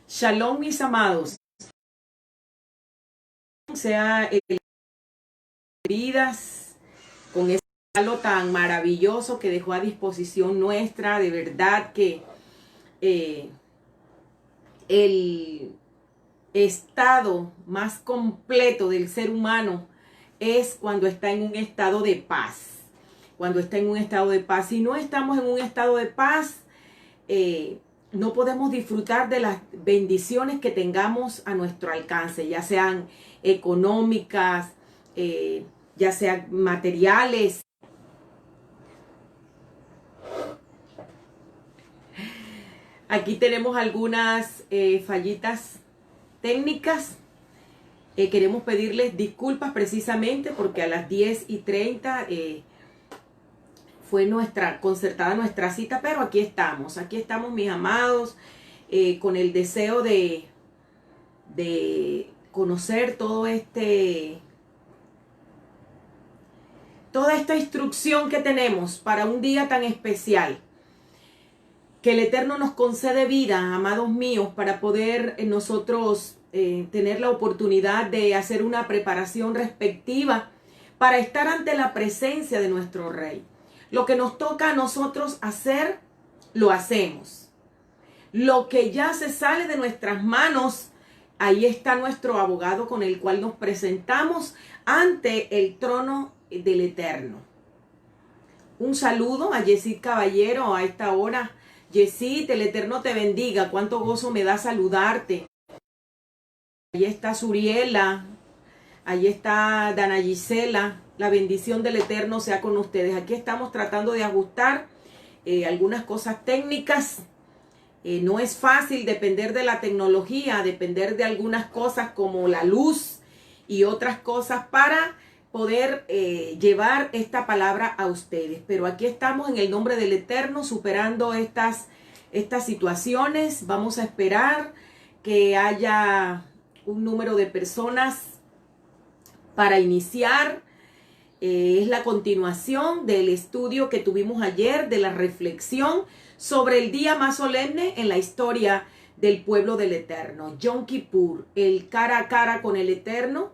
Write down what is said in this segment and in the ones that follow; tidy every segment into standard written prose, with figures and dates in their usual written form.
Shalom, mis amados. Sea vidas con ese regalo tan maravilloso que dejó a disposición nuestra. De verdad que el estado más completo del ser humano es cuando está en un estado de paz. Cuando está en un estado de paz. Si no estamos en un estado de paz, no podemos disfrutar de las bendiciones que tengamos a nuestro alcance, ya sean económicas, ya sean materiales. Aquí tenemos algunas fallitas técnicas. Queremos pedirles disculpas precisamente porque a las 10:30 fue concertada nuestra cita, pero aquí estamos mis amados, con el deseo de conocer toda esta instrucción que tenemos para un día tan especial, que el Eterno nos concede vida, amados míos, para poder nosotros tener la oportunidad de hacer una preparación respectiva para estar ante la presencia de nuestro Rey. Lo que nos toca a nosotros hacer, lo hacemos. Lo que ya se sale de nuestras manos, ahí está nuestro abogado con el cual nos presentamos ante el trono del Eterno. Un saludo a Yesid Caballero a esta hora. Yesid, el Eterno te bendiga. Cuánto gozo me da saludarte. Ahí está Suriela. Ahí está Dana Gisela. La bendición del Eterno sea con ustedes. Aquí estamos tratando de ajustar algunas cosas técnicas. No es fácil depender de la tecnología, depender de algunas cosas como la luz y otras cosas para poder llevar esta palabra a ustedes. Pero aquí estamos en el nombre del Eterno superando estas situaciones. Vamos a esperar que haya un número de personas para iniciar. Es la continuación del estudio que tuvimos ayer, de la reflexión sobre el día más solemne en la historia del pueblo del Eterno, Yom Kippur, el cara a cara con el Eterno.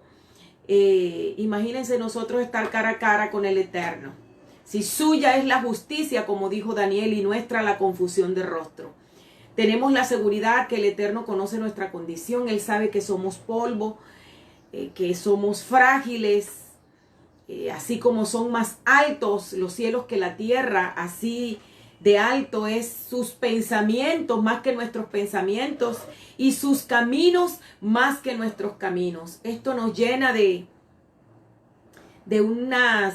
Imagínense nosotros estar cara a cara con el Eterno. Si suya es la justicia, como dijo Daniel, y nuestra la confusión de rostro. Tenemos la seguridad que el Eterno conoce nuestra condición. Él sabe que somos polvo, que somos frágiles. Así como son más altos los cielos que la tierra, así de alto es sus pensamientos más que nuestros pensamientos y sus caminos más que nuestros caminos. Esto nos llena de una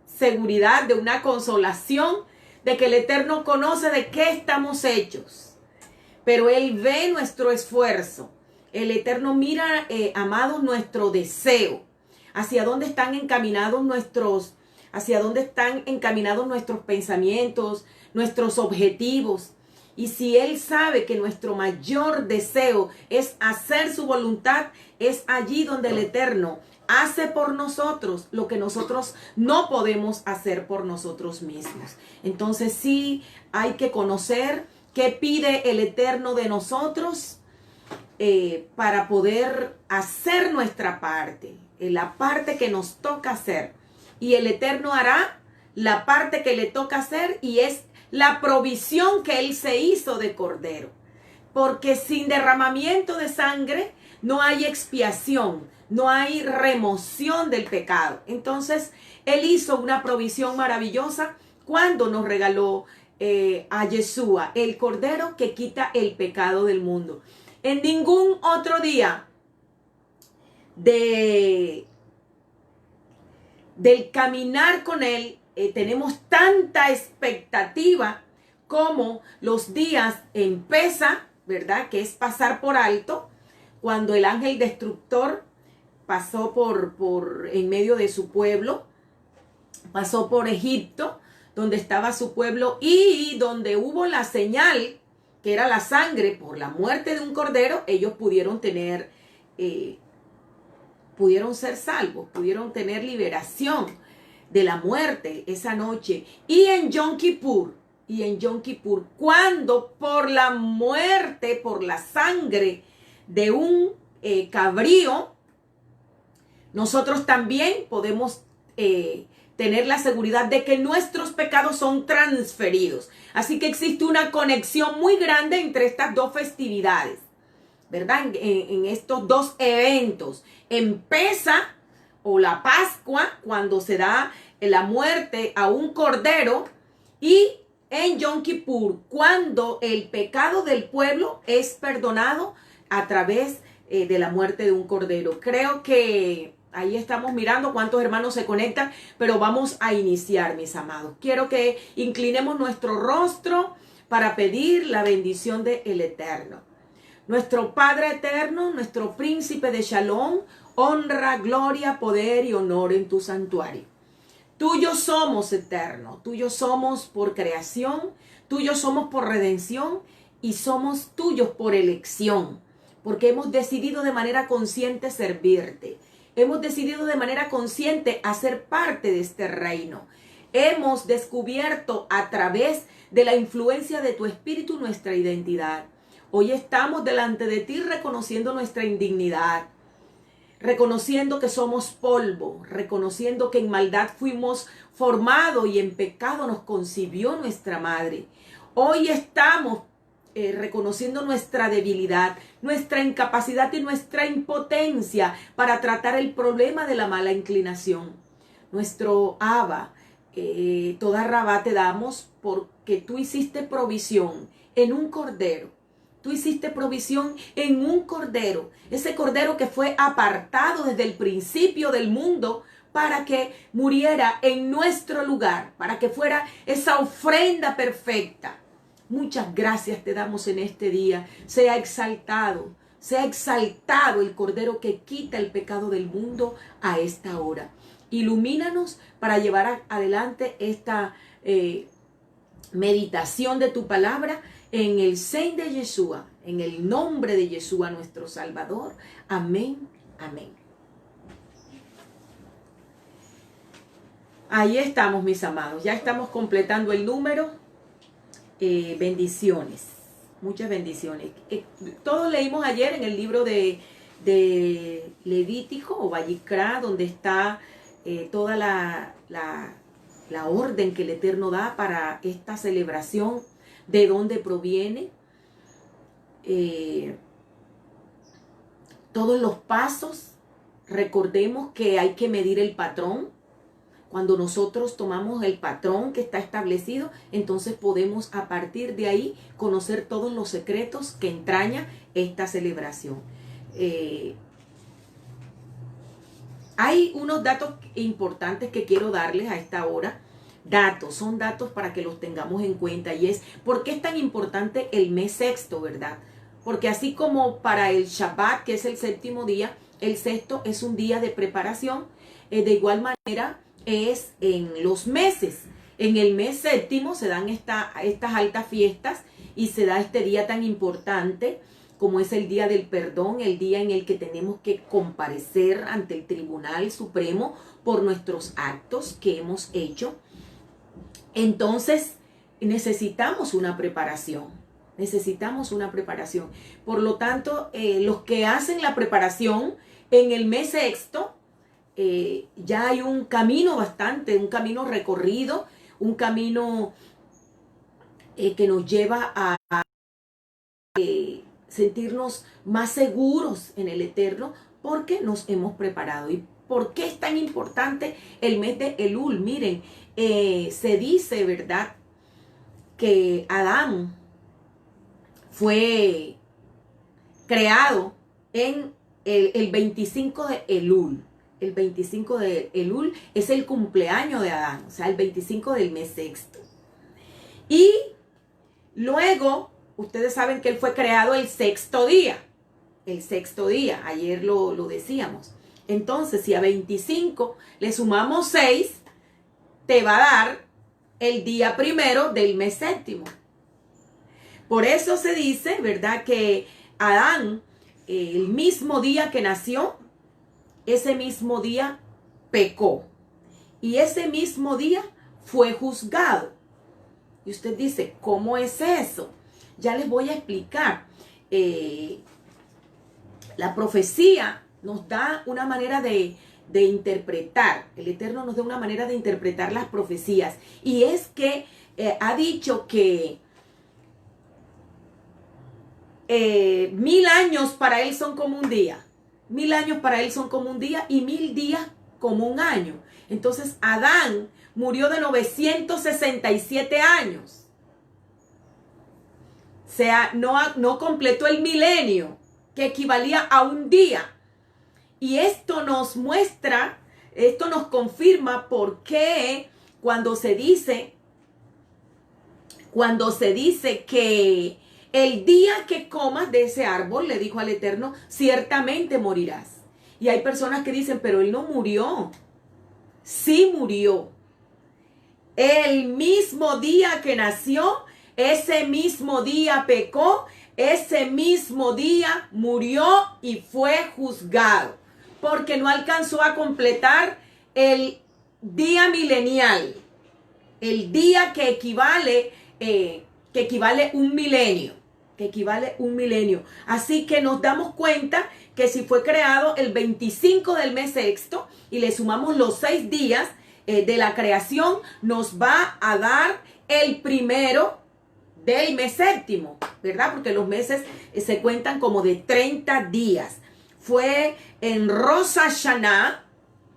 seguridad, de una consolación, de que el Eterno conoce de qué estamos hechos. Pero Él ve nuestro esfuerzo. El Eterno mira, amados, nuestro deseo. Hacia dónde están encaminados nuestros pensamientos, nuestros objetivos. Y si Él sabe que nuestro mayor deseo es hacer su voluntad, es allí donde el Eterno hace por nosotros lo que nosotros no podemos hacer por nosotros mismos. Entonces sí hay que conocer qué pide el Eterno de nosotros para poder hacer nuestra parte. La parte que nos toca hacer, y el Eterno hará la parte que le toca hacer, y es la provisión que Él se hizo de cordero, porque sin derramamiento de sangre no hay expiación, no hay remoción del pecado. Entonces Él hizo una provisión maravillosa cuando nos regaló a Yeshua, el cordero que quita el pecado del mundo. En ningún otro día del caminar con Él tenemos tanta expectativa como los días en Pesa, ¿verdad? Que es pasar por alto, cuando el ángel destructor pasó por en medio de su pueblo, pasó por Egipto, donde estaba su pueblo, y donde hubo la señal, que era la sangre por la muerte de un cordero. Ellos pudieron ser salvos, pudieron tener liberación de la muerte esa noche. Y en Yom Kippur, y en Yom Kippur, cuando por la muerte, por la sangre de un cabrío, nosotros también podemos tener la seguridad de que nuestros pecados son transferidos. Así que existe una conexión muy grande entre estas dos festividades, ¿verdad? En estos dos eventos. En Pesaj o la Pascua, cuando se da la muerte a un cordero, y en Yom Kippur, cuando el pecado del pueblo es perdonado a través de la muerte de un cordero. Creo que ahí estamos mirando cuántos hermanos se conectan, pero vamos a iniciar, mis amados. Quiero que inclinemos nuestro rostro para pedir la bendición del Eterno. Nuestro Padre eterno, nuestro príncipe de Shalom, honra, gloria, poder y honor en tu santuario. Tuyo somos, eterno, tuyo somos por creación, tuyo somos por redención y somos tuyos por elección, porque hemos decidido de manera consciente servirte. Hemos decidido de manera consciente hacer parte de este reino. Hemos descubierto a través de la influencia de tu espíritu nuestra identidad. Hoy estamos delante de ti reconociendo nuestra indignidad, reconociendo que somos polvo, reconociendo que en maldad fuimos formados y en pecado nos concibió nuestra madre. Hoy estamos reconociendo nuestra debilidad, nuestra incapacidad y nuestra impotencia para tratar el problema de la mala inclinación. Nuestro Abba, toda rabá te damos porque tú hiciste provisión en un cordero. Tú hiciste provisión en un cordero, ese cordero que fue apartado desde el principio del mundo para que muriera en nuestro lugar, para que fuera esa ofrenda perfecta. Muchas gracias te damos en este día. Sea exaltado el cordero que quita el pecado del mundo a esta hora. Ilumínanos para llevar adelante esta meditación de tu palabra en el Sein de Yeshua, en el nombre de Yeshua nuestro Salvador. Amén, amén. Ahí estamos, mis amados. Ya estamos completando el número. Bendiciones, muchas bendiciones. Todos leímos ayer en el libro de Levítico o Vayikra, donde está toda la orden que el Eterno da para esta celebración, de dónde proviene, todos los pasos. Recordemos que hay que medir el patrón. Cuando nosotros tomamos el patrón que está establecido, entonces podemos a partir de ahí conocer todos los secretos que entraña esta celebración. Hay unos datos importantes que quiero darles a esta hora. Son datos para que los tengamos en cuenta, y es ¿por qué es tan importante el mes sexto, verdad? Porque así como para el Shabbat, que es el séptimo día, el sexto es un día de preparación, de igual manera es en los meses. En el mes séptimo se dan estas altas fiestas y se da este día tan importante como es el día del perdón, el día en el que tenemos que comparecer ante el Tribunal Supremo por nuestros actos que hemos hecho. Entonces necesitamos una preparación. Por lo tanto, los que hacen la preparación en el mes sexto, ya hay un camino recorrido, un camino que nos lleva a sentirnos más seguros en el Eterno, porque nos hemos preparado. ¿Y por qué es tan importante el mes de Elul? Miren, se dice, ¿verdad?, que Adán fue creado en el 25 de Elul. El 25 de Elul es el cumpleaños de Adán, o sea, el 25 del mes sexto. Y luego, ustedes saben que él fue creado el sexto día, ayer lo decíamos. Entonces, si a 25 le sumamos 6, te va a dar el día primero del mes séptimo. Por eso se dice, ¿verdad?, que Adán, el mismo día que nació, ese mismo día pecó. Y ese mismo día fue juzgado. Y usted dice, ¿cómo es eso? Ya les voy a explicar. La profecía nos da una manera de interpretar. El Eterno nos da una manera de interpretar las profecías. Y es que ha dicho que 1000 años para él son como un día. 1000 años para él son como un día y 1000 días como un año. Entonces Adán murió de 967 años. O sea, no completó el milenio, que equivalía a un día. Y esto nos muestra, esto nos confirma por qué cuando se dice que el día que comas de ese árbol, le dijo al Eterno, ciertamente morirás. Y hay personas que dicen, pero él no murió. Sí murió. El mismo día que nació, ese mismo día pecó, ese mismo día murió y fue juzgado, porque no alcanzó a completar el día milenial, el día que equivale un milenio, Así que nos damos cuenta que si fue creado el 25 del mes sexto y le sumamos los 6 días de la creación, nos va a dar el primero del mes séptimo, ¿verdad? Porque los meses se cuentan como de 30 días. Fue en Rosh Hashanah,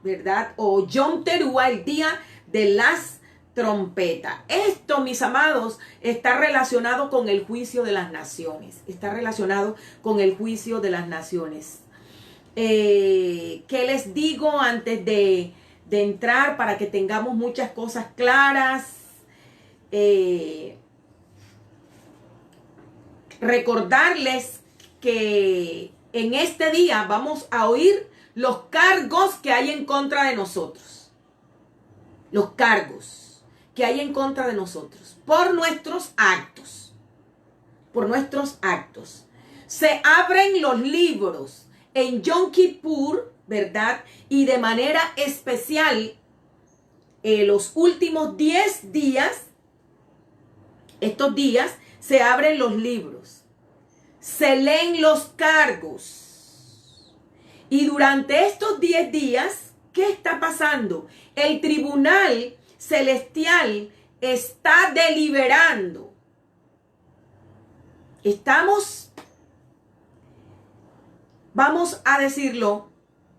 ¿verdad? O Yom Teruah, el día de las trompetas. Esto, mis amados, está relacionado con el juicio de las naciones. Está relacionado con el juicio de las naciones. ¿Qué les digo antes de entrar para que tengamos muchas cosas claras? Recordarles que en este día vamos a oír los cargos que hay en contra de nosotros. Los cargos que hay en contra de nosotros por nuestros actos. Por nuestros actos. Se abren los libros en Yom Kippur, ¿verdad? Y de manera especial, los últimos 10 días, estos días, se abren los libros, se leen los cargos. Y durante estos 10 días, ¿qué está pasando? El tribunal celestial está deliberando. Vamos a decirlo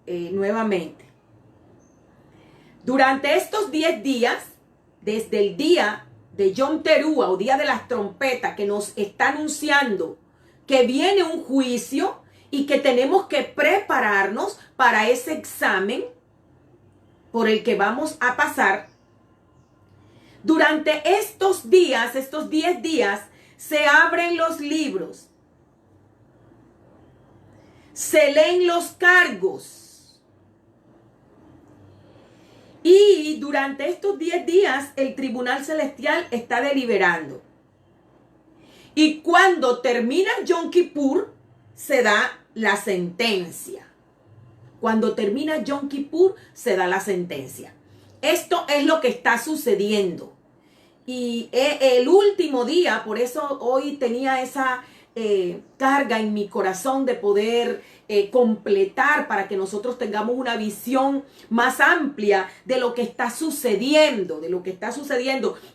nuevamente. Durante estos 10 días, desde el día de Yom Teruah o día de las trompetas, que nos está anunciando que viene un juicio y que tenemos que prepararnos para ese examen por el que vamos a pasar. Durante estos días, estos 10 días, se abren los libros, se leen los cargos. Y durante estos 10 días el tribunal celestial está deliberando. Y cuando termina Yom Kippur, se da la sentencia. Cuando termina Yom Kippur, se da la sentencia. Esto es lo que está sucediendo. Y el último día, por eso hoy tenía esa carga en mi corazón de poder completar para que nosotros tengamos una visión más amplia de lo que está sucediendo,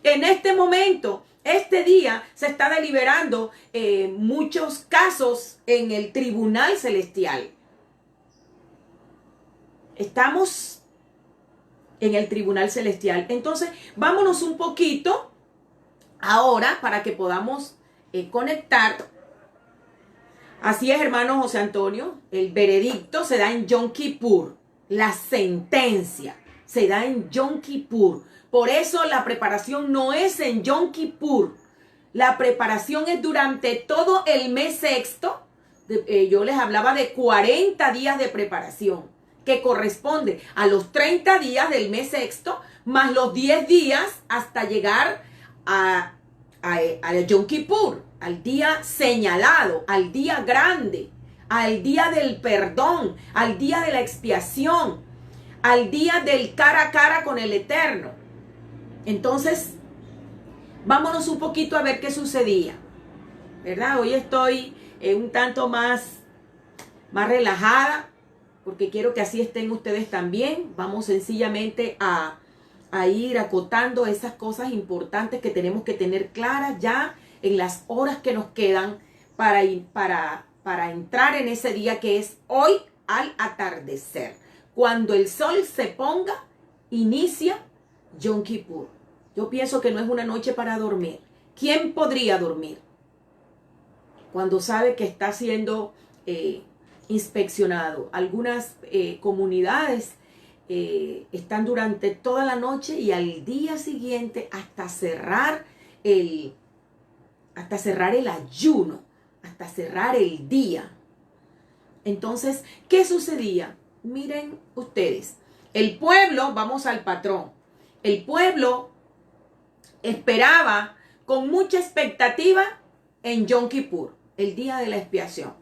En este momento, este día, se está deliberando muchos casos en el tribunal celestial. Estamos en el tribunal celestial. Entonces, vámonos un poquito ahora para que podamos conectar. Así es, hermano José Antonio, el veredicto se da en Yom Kippur. La sentencia se da en Yom Kippur. Por eso la preparación no es en Yom Kippur. La preparación es durante todo el mes sexto. Yo les hablaba de 40 días de preparación, que corresponde a los 30 días del mes sexto, más los 10 días hasta llegar a Yom Kippur, al día señalado, al día grande, al día del perdón, al día de la expiación, al día del cara a cara con el Eterno. Entonces, vámonos un poquito a ver qué sucedía, ¿verdad? Hoy estoy un tanto más relajada, porque quiero que así estén ustedes también. Vamos sencillamente a ir acotando esas cosas importantes que tenemos que tener claras ya en las horas que nos quedan para entrar en ese día que es hoy al atardecer. Cuando el sol se ponga, inicia Yom Kippur. Yo pienso que no es una noche para dormir. ¿Quién podría dormir cuando sabe que está siendo inspeccionado? Algunas comunidades están durante toda la noche y al día siguiente hasta cerrar el ayuno, hasta cerrar el día. Entonces, ¿qué sucedía? Miren ustedes, el pueblo, vamos al patrón, el pueblo esperaba con mucha expectativa en Yom Kippur, el día de la expiación.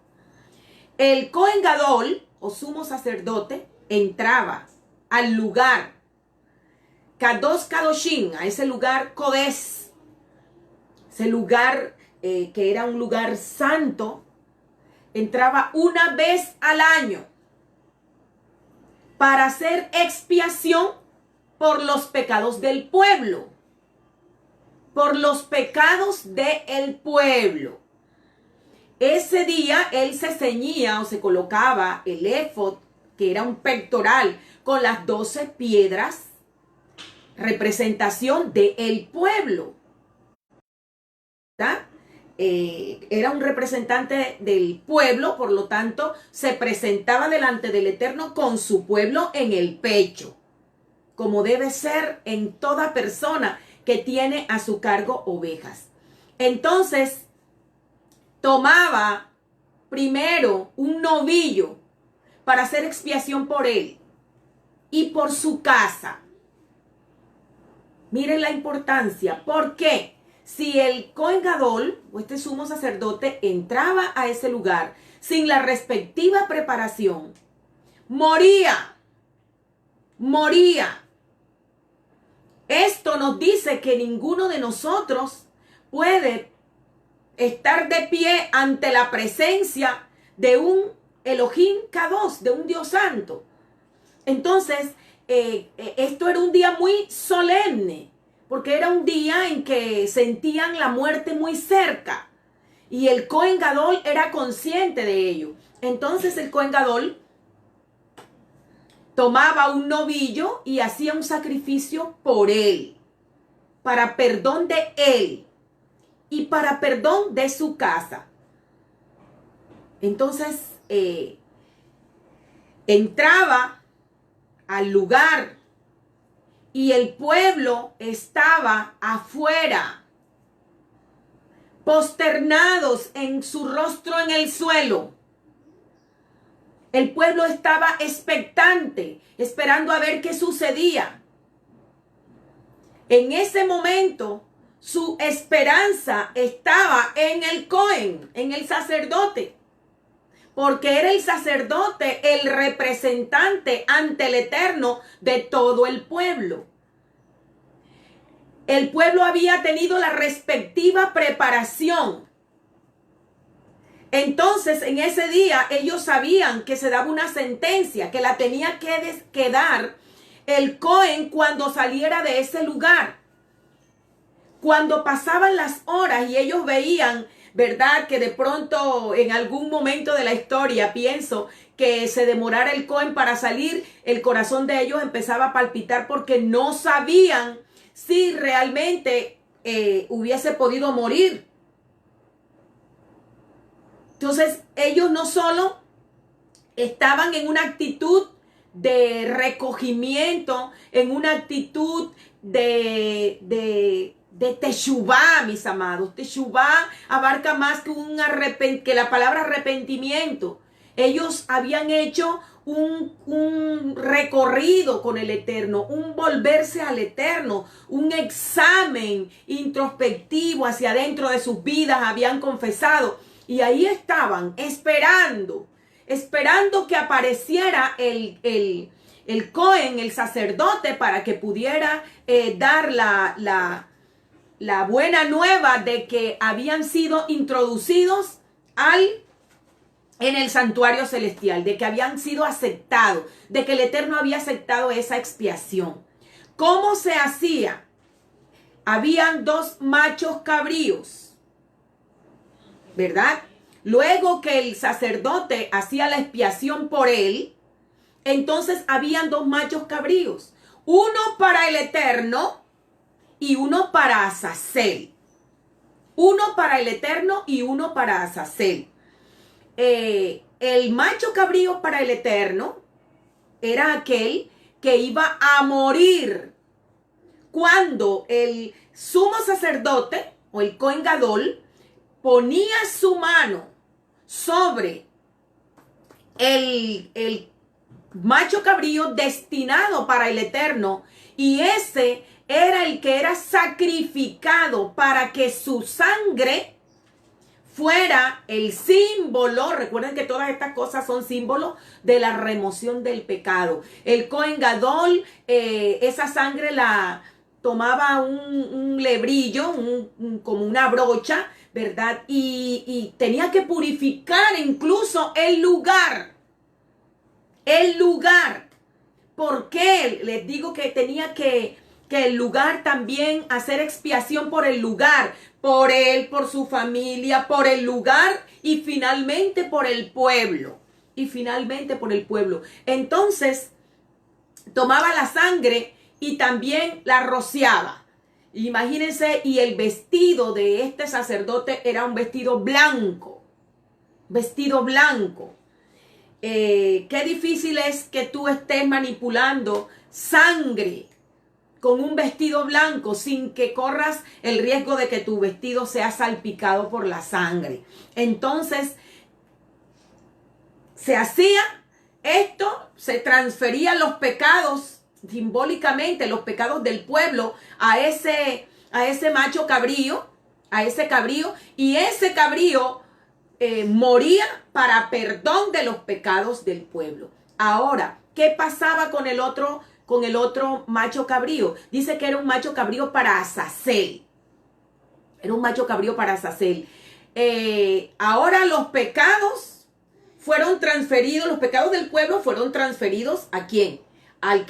El Kohen Gadol, o sumo sacerdote, entraba al lugar Kadosh Kadoshim, a ese lugar Kodesh, ese lugar que era un lugar santo, entraba una vez al año para hacer expiación por los pecados del pueblo, por los pecados del pueblo. Ese día él se ceñía o se colocaba el éfod, que era un pectoral con las 12 piedras, representación del pueblo. ¿Verdad? Era un representante del pueblo, por lo tanto, se presentaba delante del Eterno con su pueblo en el pecho, como debe ser en toda persona que tiene a su cargo ovejas. Entonces, tomaba primero un novillo para hacer expiación por él y por su casa. Miren la importancia. ¿Por qué? Si el Kohen Gadol, o este sumo sacerdote, entraba a ese lugar sin la respectiva preparación, moría. Esto nos dice que ninguno de nosotros puede estar de pie ante la presencia de un Elohim Kadosh, de un Dios santo. Entonces, esto era un día muy solemne, porque era un día en que sentían la muerte muy cerca. Y el Kohen Gadol era consciente de ello. Entonces el Kohen Gadol tomaba un novillo y hacía un sacrificio por él, para perdón de él y para perdón de su casa. Entonces entraba al lugar y el pueblo estaba afuera, posternados en su rostro en el suelo. El pueblo estaba expectante, esperando a ver qué sucedía. En ese momento, su esperanza estaba en el Cohen, en el sacerdote, porque era el sacerdote el representante ante el Eterno de todo el pueblo. El pueblo había tenido la respectiva preparación. Entonces, en ese día, ellos sabían que se daba una sentencia, que la tenía que dar el Cohen cuando saliera de ese lugar. Cuando pasaban las horas y ellos veían, ¿verdad?, que de pronto en algún momento de la historia, pienso, que se demorara el Cohen para salir, el corazón de ellos empezaba a palpitar porque no sabían si realmente hubiese podido morir. Entonces, ellos no solo estaban en una actitud de recogimiento, en una actitud de teshuvá, mis amados. Teshuvá abarca más que la palabra arrepentimiento. Ellos habían hecho un recorrido con el Eterno, un volverse al Eterno, un examen introspectivo hacia adentro de sus vidas, habían confesado. Y ahí estaban esperando que apareciera el Cohen, el sacerdote, para que pudiera dar la buena nueva de que habían sido introducidos en el santuario celestial, de que habían sido aceptados, de que el Eterno había aceptado esa expiación. ¿Cómo se hacía? Habían 2 machos cabríos, ¿verdad? Luego que el sacerdote hacía la expiación por él, entonces habían 2 machos cabríos, uno para el Eterno y uno para Azazel. Uno para el Eterno y uno para Azazel. El macho cabrío para el Eterno era aquel que iba a morir cuando el sumo sacerdote o el Cohen Gadol ponía su mano sobre el macho cabrío destinado para el Eterno, y ese era el que era sacrificado para que su sangre fuera el símbolo. Recuerden que todas estas cosas son símbolos de la remoción del pecado. El Cohen Gadol, esa sangre la tomaba un lebrillo, como una brocha, ¿verdad? Y tenía que purificar incluso el lugar. El lugar. ¿Por qué? Les digo que tenía que el lugar también hacer expiación por el lugar, por él, por su familia, por el lugar y finalmente por el pueblo. Y finalmente por el pueblo. Entonces, tomaba la sangre y también la rociaba. Imagínense, y el vestido de este sacerdote era un vestido blanco. Vestido blanco. Qué difícil es que tú estés manipulando sangre con un vestido blanco sin que corras el riesgo de que tu vestido sea salpicado por la sangre. Entonces, se hacía esto, se transferían los pecados simbólicamente, los pecados del pueblo a ese macho cabrío, y ese cabrío moría para perdón de los pecados del pueblo. Ahora, ¿qué pasaba con el otro macho cabrío? Dice que era un macho cabrío para Azazel. Era un macho cabrío para Azazel. Ahora los pecados fueron transferidos, los pecados del pueblo fueron transferidos ¿a quién? Al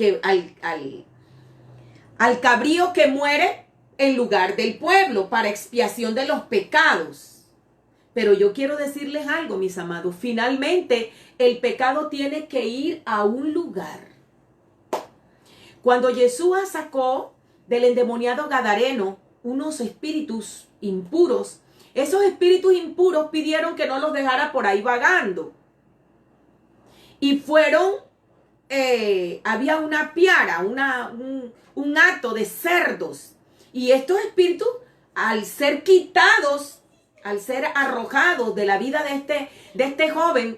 cabrío que muere en lugar del pueblo para expiación de los pecados. Pero yo quiero decirles algo, mis amados. Finalmente, el pecado tiene que ir a un lugar. Cuando Yeshua sacó del endemoniado gadareno unos espíritus impuros, esos espíritus impuros pidieron que no los dejara por ahí vagando. Y fueron, había una piara, un hato de cerdos. Y estos espíritus, al ser quitados, al ser arrojados de la vida de este joven,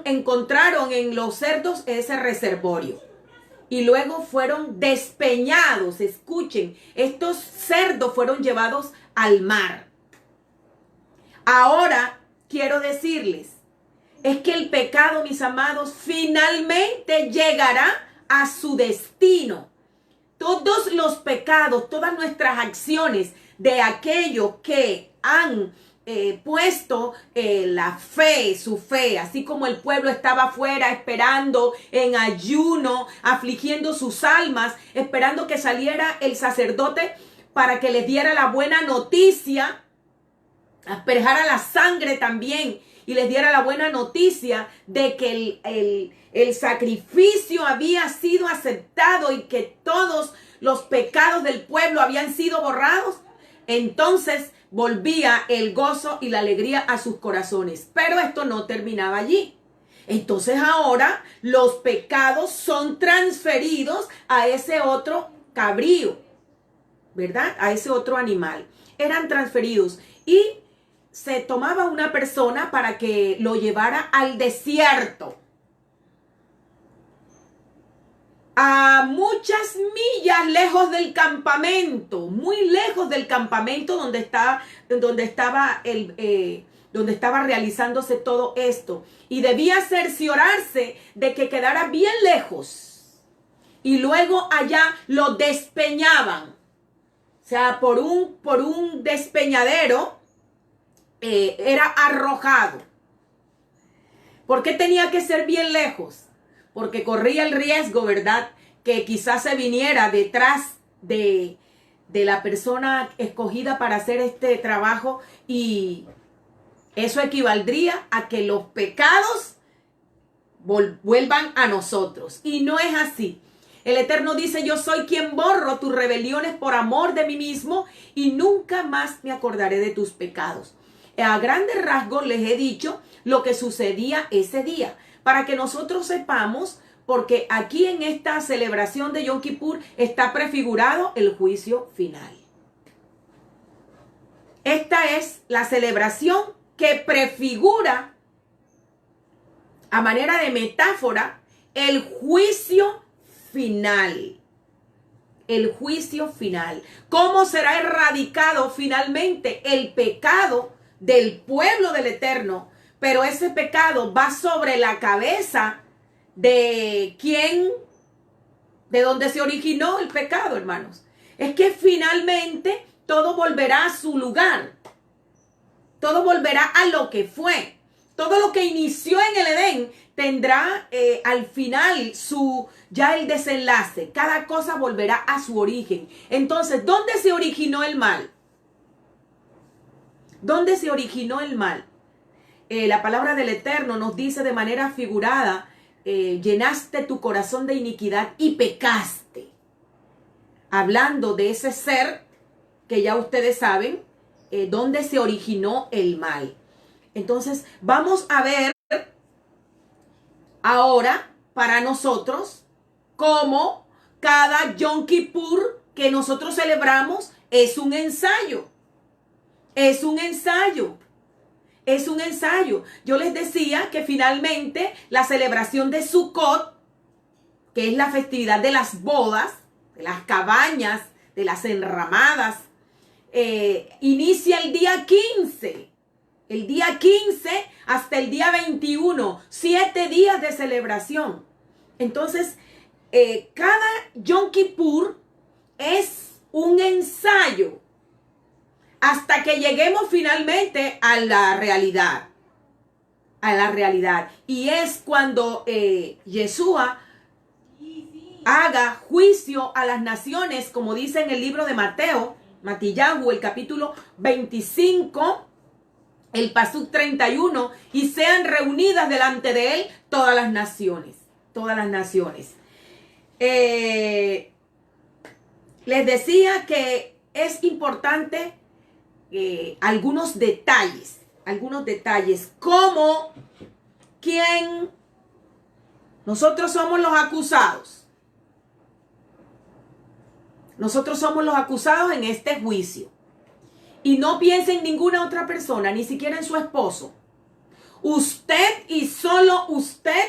encontraron en los cerdos ese reservorio. Y luego fueron despeñados. Escuchen, estos cerdos fueron llevados al mar. Ahora quiero decirles, es que el pecado, mis amados, finalmente llegará a su destino. Todos los pecados, todas nuestras acciones de aquellos que han puesto la fe, su fe, así como el pueblo estaba afuera esperando en ayuno, afligiendo sus almas, esperando que saliera el sacerdote para que les diera la buena noticia, asperjara la sangre también y les diera la buena noticia de que el sacrificio había sido aceptado y que todos los pecados del pueblo habían sido borrados. Entonces volvía el gozo y la alegría a sus corazones. Pero esto no terminaba allí. Entonces ahora los pecados son transferidos a ese otro cabrío, ¿verdad? A ese otro animal. Eran transferidos y se tomaba una persona para que lo llevara al desierto, a muchas millas lejos del campamento, muy lejos del campamento donde estaba realizándose todo esto. Y debía cerciorarse de que quedara bien lejos. Y luego allá lo despeñaban. O sea, por un despeñadero era arrojado. ¿Por qué tenía que ser bien lejos? Porque corría el riesgo, ¿verdad?, que quizás se viniera detrás de la persona escogida para hacer este trabajo, y eso equivaldría a que los pecados vuelvan a nosotros. Y no es así. El Eterno dice: yo soy quien borro tus rebeliones por amor de mí mismo y nunca más me acordaré de tus pecados. A grandes rasgos les he dicho lo que sucedía ese día, para que nosotros sepamos, porque aquí en esta celebración de Yom Kippur está prefigurado el juicio final. Esta es la celebración que prefigura, a manera de metáfora, el juicio final. El juicio final. ¿Cómo será erradicado finalmente el pecado del pueblo del Eterno? Pero ese pecado va sobre la cabeza de quién, de dónde se originó el pecado, hermanos. Es que finalmente todo volverá a su lugar. Todo volverá a lo que fue. Todo lo que inició en el Edén tendrá al final ya el desenlace. Cada cosa volverá a su origen. Entonces, ¿dónde se originó el mal? ¿Dónde se originó el mal? La palabra del Eterno nos dice de manera figurada: llenaste tu corazón de iniquidad y pecaste. Hablando de ese ser que ya ustedes saben dónde se originó el mal. Entonces, vamos a ver ahora para nosotros cómo cada Yom Kippur que nosotros celebramos es un ensayo. Es un ensayo. Es un ensayo. Yo les decía que finalmente la celebración de Sukkot, que es la festividad de las bodas, de las cabañas, de las enramadas, inicia el día 15. El día 15 hasta el día 21. 7 días de celebración. Entonces, cada Yom Kippur es un ensayo hasta que lleguemos finalmente a la realidad. A la realidad. Y es cuando Yeshua haga juicio a las naciones, como dice en el libro de Mateo, Matillahu, el capítulo 25, el pasuk 31, y sean reunidas delante de él todas las naciones. Todas las naciones. Les decía que es importante algunos detalles, como quién. Nosotros somos los acusados. Nosotros somos los acusados en este juicio. Y no piense en ninguna otra persona, ni siquiera en su esposo. Usted y solo usted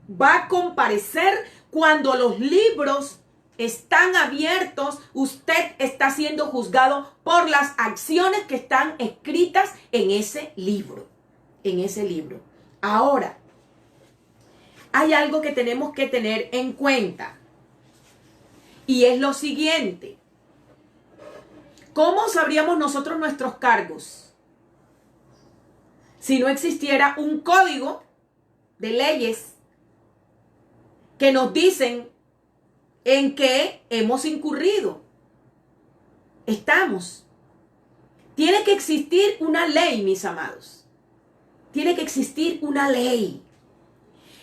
va a comparecer cuando los libros están abiertos. Usted está siendo juzgado por las acciones que están escritas en ese libro. En ese libro. Ahora, hay algo que tenemos que tener en cuenta. Y es lo siguiente. ¿Cómo sabríamos nosotros nuestros cargos si no existiera un código de leyes que nos dicen en qué hemos incurrido? Tiene que existir una ley, mis amados. Tiene que existir una ley.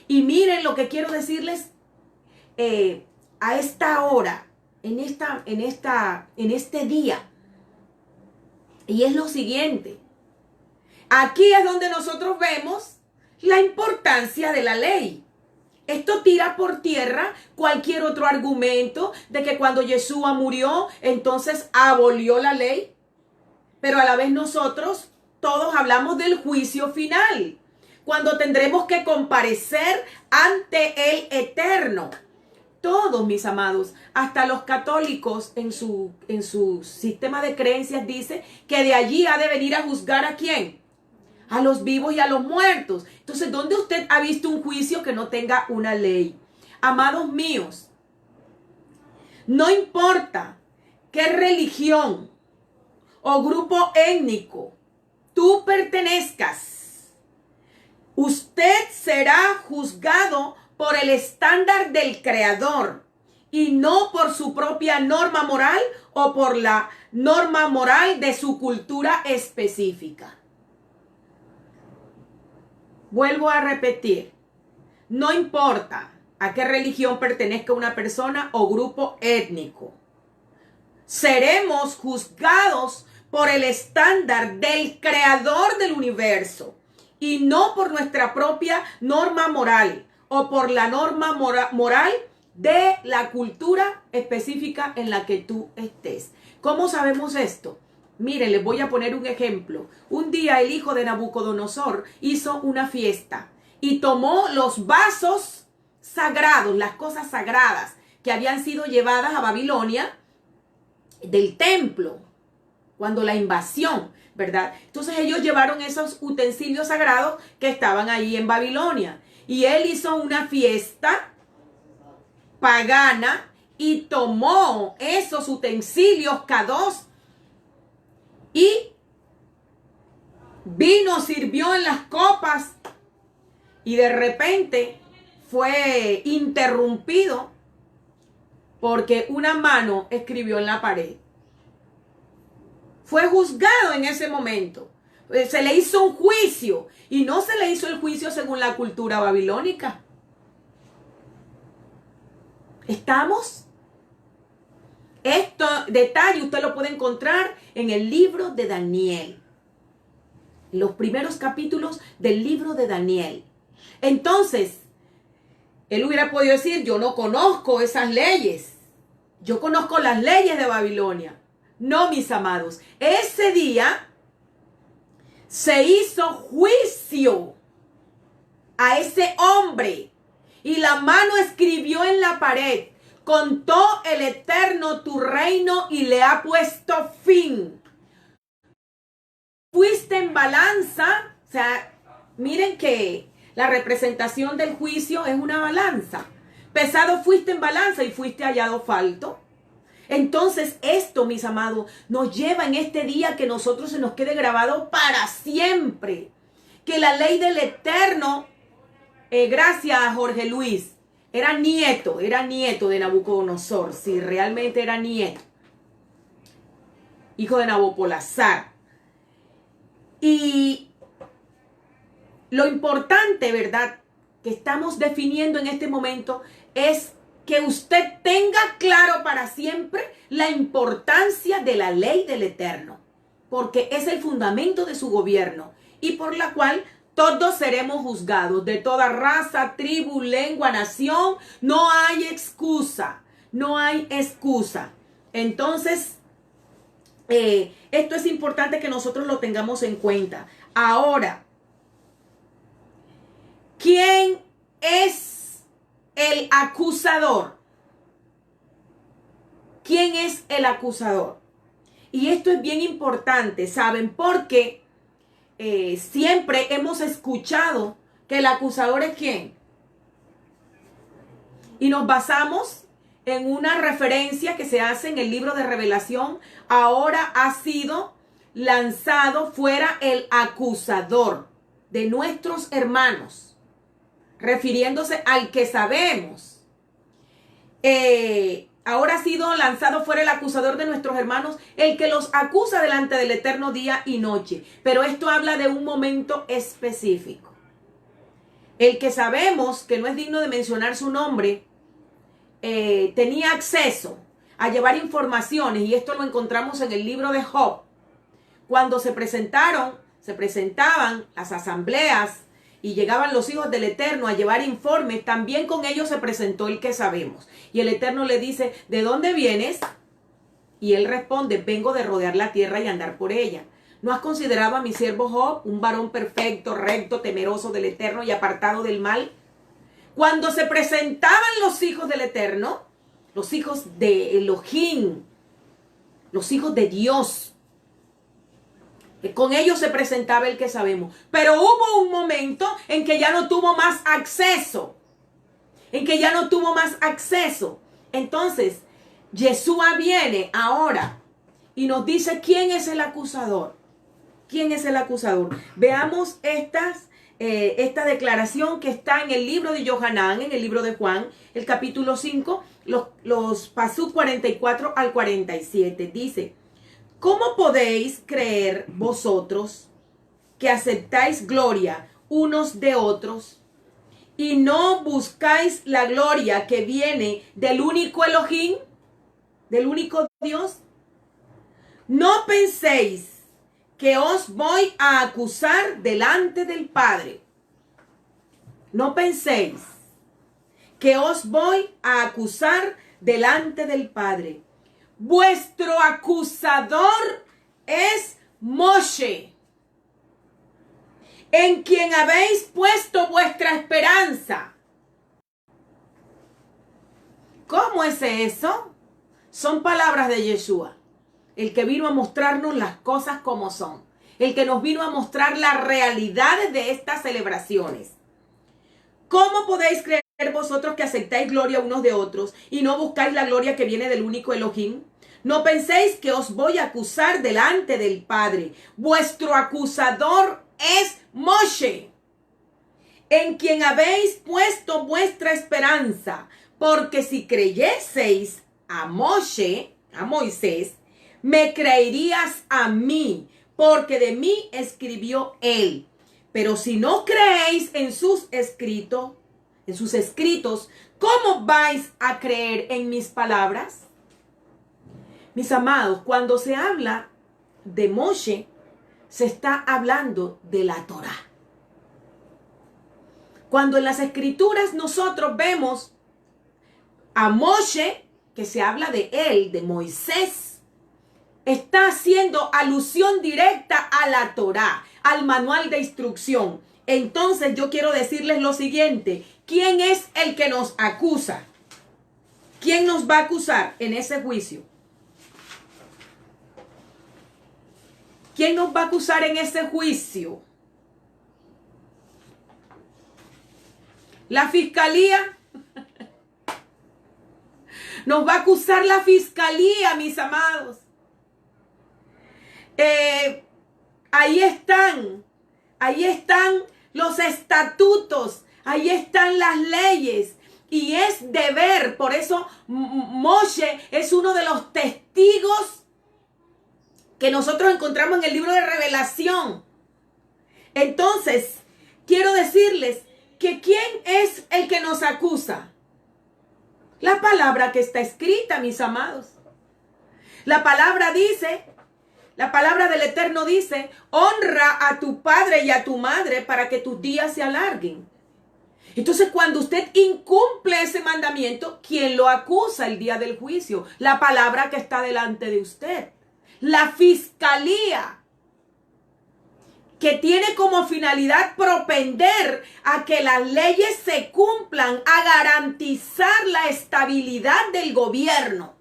Y miren lo que quiero decirles a esta hora, en este día. Y es lo siguiente. Aquí es donde nosotros vemos la importancia de la ley. Esto tira por tierra cualquier otro argumento de que cuando Yeshua murió, entonces abolió la ley. Pero a la vez nosotros todos hablamos del juicio final, cuando tendremos que comparecer ante el Eterno. Todos, mis amados, hasta los católicos en su sistema de creencias dice que de allí ha de venir a juzgar ¿a quién? A los vivos y a los muertos. Entonces, ¿dónde usted ha visto un juicio que no tenga una ley? Amados míos, no importa qué religión o grupo étnico tú pertenezcas, usted será juzgado por el estándar del Creador y no por su propia norma moral o por la norma moral de su cultura específica. Vuelvo a repetir, no importa a qué religión pertenezca una persona o grupo étnico, seremos juzgados por el estándar del Creador del universo y no por nuestra propia norma moral o por la norma moral de la cultura específica en la que tú estés. ¿Cómo sabemos esto? Miren, les voy a poner un ejemplo. Un día el hijo de Nabucodonosor hizo una fiesta y tomó los vasos sagrados, las cosas sagradas que habían sido llevadas a Babilonia del templo, cuando la invasión, ¿verdad? Entonces ellos llevaron esos utensilios sagrados que estaban ahí en Babilonia. Y él hizo una fiesta pagana y tomó esos utensilios K2 y vino, sirvió en las copas y de repente fue interrumpido porque una mano escribió en la pared. Fue juzgado en ese momento. Se le hizo un juicio y no se le hizo el juicio según la cultura babilónica. ¿Estamos? Este detalle usted lo puede encontrar en el libro de Daniel. En los primeros capítulos del libro de Daniel. Entonces, él hubiera podido decir, yo no conozco esas leyes. Yo conozco las leyes de Babilonia. No, mis amados. Ese día se hizo juicio a ese hombre. Y la mano escribió en la pared, contó el Eterno tu reino y le ha puesto fin. Fuiste en balanza, o sea, miren que la representación del juicio es una balanza. Pesado fuiste en balanza y fuiste hallado falto. Entonces esto, mis amados, nos lleva en este día que nosotros se nos quede grabado para siempre. Que la ley del Eterno, gracias a Jorge Luis, era nieto de Nabucodonosor, sí, realmente era nieto, hijo de Nabopolassar. Y lo importante, ¿verdad?, que estamos definiendo en este momento es que usted tenga claro para siempre la importancia de la ley del Eterno, porque es el fundamento de su gobierno y por la cual todos seremos juzgados, de toda raza, tribu, lengua, nación. No hay excusa, no hay excusa. Entonces, esto es importante que nosotros lo tengamos en cuenta. Ahora, ¿quién es el acusador? ¿Quién es el acusador? Y esto es bien importante, ¿saben? Porque siempre hemos escuchado que el acusador es ¿quién? Y nos basamos en una referencia que se hace en el libro de Revelación. Ahora ha sido lanzado fuera el acusador de nuestros hermanos, refiriéndose al que sabemos. Ahora ha sido lanzado fuera el acusador de nuestros hermanos, el que los acusa delante del Eterno día y noche. Pero esto habla de un momento específico. El que sabemos que no es digno de mencionar su nombre, tenía acceso a llevar informaciones, y esto lo encontramos en el libro de Job. Cuando se presentaban las asambleas y llegaban los hijos del Eterno a llevar informes, también con ellos se presentó el que sabemos. Y el Eterno le dice, ¿de dónde vienes? Y él responde, vengo de rodear la tierra y andar por ella. ¿No has considerado a mi siervo Job un varón perfecto, recto, temeroso del Eterno y apartado del mal? Cuando se presentaban los hijos del Eterno, los hijos de Elohim, los hijos de Dios, con ellos se presentaba el que sabemos. Pero hubo un momento en que ya no tuvo más acceso. Entonces, Yeshua viene ahora y nos dice quién es el acusador. ¿Quién es el acusador? Veamos esta declaración que está en el libro de Yohanan, en el libro de Juan, el capítulo 5, los pasú 44 al 47. Dice, ¿cómo podéis creer vosotros que aceptáis gloria unos de otros y no buscáis la gloria que viene del único Elohim, del único Dios? No penséis que os voy a acusar delante del Padre. No penséis que os voy a acusar delante del Padre. Vuestro acusador es Moshe, en quien habéis puesto vuestra esperanza. ¿Cómo es eso? Son palabras de Yeshua, el que vino a mostrarnos las cosas como son, el que nos vino a mostrar las realidades de estas celebraciones. ¿Cómo podéis creer vosotros que aceptáis gloria unos de otros y no buscáis la gloria que viene del único Elohim? No penséis que os voy a acusar delante del Padre. Vuestro acusador es Moshe, en quien habéis puesto vuestra esperanza. Porque si creyeseis a Moshe, a Moisés, me creerías a mí, porque de mí escribió él. Pero si no creéis en sus escritos, ¿cómo vais a creer en mis palabras? Mis amados, cuando se habla de Moshe, se está hablando de la Torá. Cuando en las escrituras nosotros vemos a Moshe, que se habla de él, de Moisés, está haciendo alusión directa a la Torá, al manual de instrucción. Entonces yo quiero decirles lo siguiente: ¿quién es el que nos acusa? ¿Quién nos va a acusar en ese juicio? ¿Quién nos va a acusar en ese juicio? La fiscalía. Nos va a acusar la fiscalía, mis amados. Ahí están los estatutos, ahí están las leyes y es deber. Por eso Moshe es uno de los testigos que nosotros encontramos en el libro de Revelación. Entonces, quiero decirles que ¿quién es el que nos acusa? La palabra que está escrita, mis amados. La palabra dice, la palabra del Eterno dice, honra a tu padre y a tu madre para que tus días se alarguen. Entonces, cuando usted incumple ese mandamiento, ¿quién lo acusa el día del juicio? La palabra que está delante de usted. La fiscalía, que tiene como finalidad propender a que las leyes se cumplan, a garantizar la estabilidad del gobierno.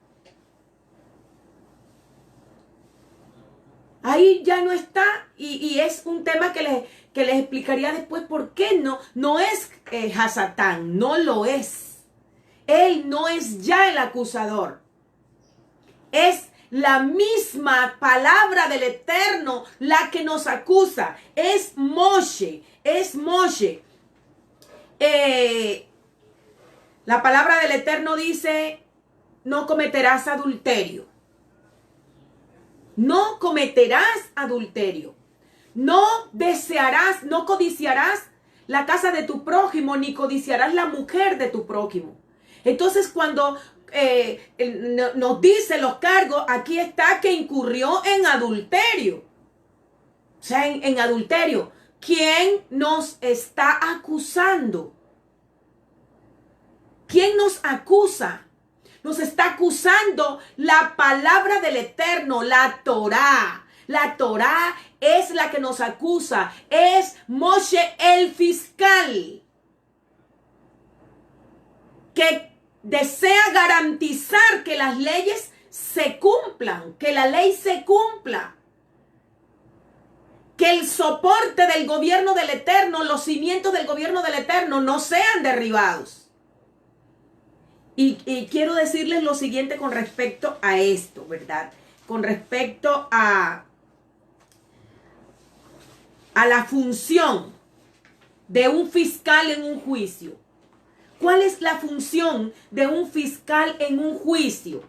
Ahí ya no está, y es un tema que les explicaría después por qué no es Hasatán, no lo es. Él no es ya el acusador. Es la misma palabra del Eterno la que nos acusa. Es Moshe, es Moshe. La palabra del Eterno dice, no cometerás adulterio. No cometerás adulterio. No desearás, no codiciarás la casa de tu prójimo, ni codiciarás la mujer de tu prójimo. Entonces, cuando nos dice los cargos, aquí está que incurrió en adulterio. O sea, en adulterio. ¿Quién nos está acusando? ¿Quién nos acusa? Nos está acusando la palabra del Eterno, la Torá. La Torá es la que nos acusa. Es Moshe el fiscal, que desea garantizar que las leyes se cumplan, que la ley se cumpla, que el soporte del gobierno del Eterno, los cimientos del gobierno del Eterno no sean derribados. Y quiero decirles lo siguiente con respecto a esto, ¿verdad? Con respecto a la función de un fiscal en un juicio. ¿Cuál es la función de un fiscal en un juicio?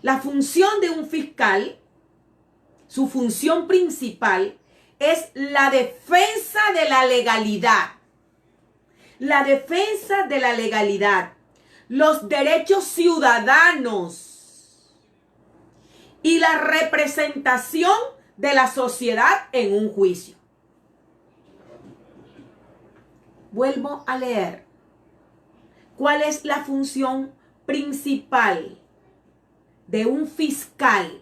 La función de un fiscal, su función principal, es la defensa de la legalidad. La defensa de la legalidad, los derechos ciudadanos y la representación de la sociedad en un juicio. Vuelvo a leer. ¿Cuál es la función principal de un fiscal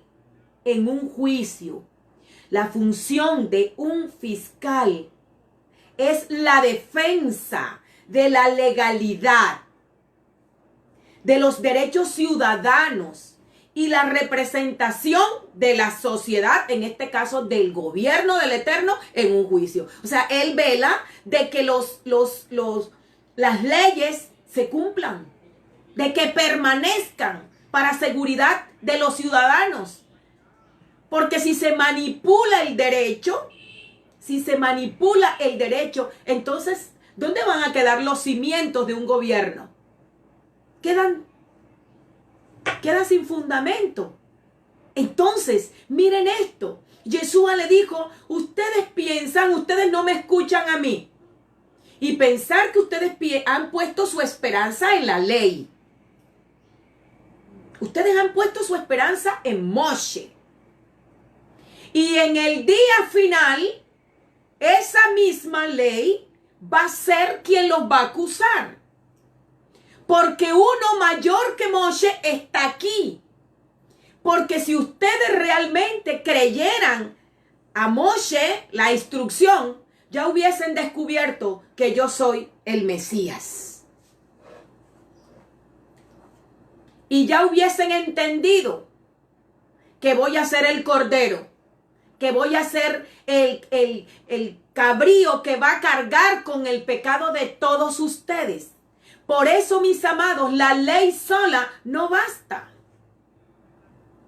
en un juicio? La función de un fiscal es la defensa de la legalidad, de los derechos ciudadanos y la representación de la sociedad, en este caso del gobierno del Eterno, en un juicio. O sea, él vela de que las leyes se cumplan, de que permanezcan para seguridad de los ciudadanos. Porque si se manipula el derecho, entonces, ¿dónde van a quedar los cimientos de un gobierno? Queda sin fundamento. Entonces, miren esto. Yeshua le dijo, ustedes no me escuchan a mí. Y pensar que ustedes han puesto su esperanza en la ley. Ustedes han puesto su esperanza en Moshe. Y en el día final, esa misma ley va a ser quien los va a acusar. Porque uno mayor que Moshe está aquí. Porque si ustedes realmente creyeran a Moshe la instrucción, ya hubiesen descubierto que yo soy el Mesías. Y ya hubiesen entendido que voy a ser el cordero, que voy a ser el cabrío que va a cargar con el pecado de todos ustedes. Por eso, mis amados, la ley sola no basta.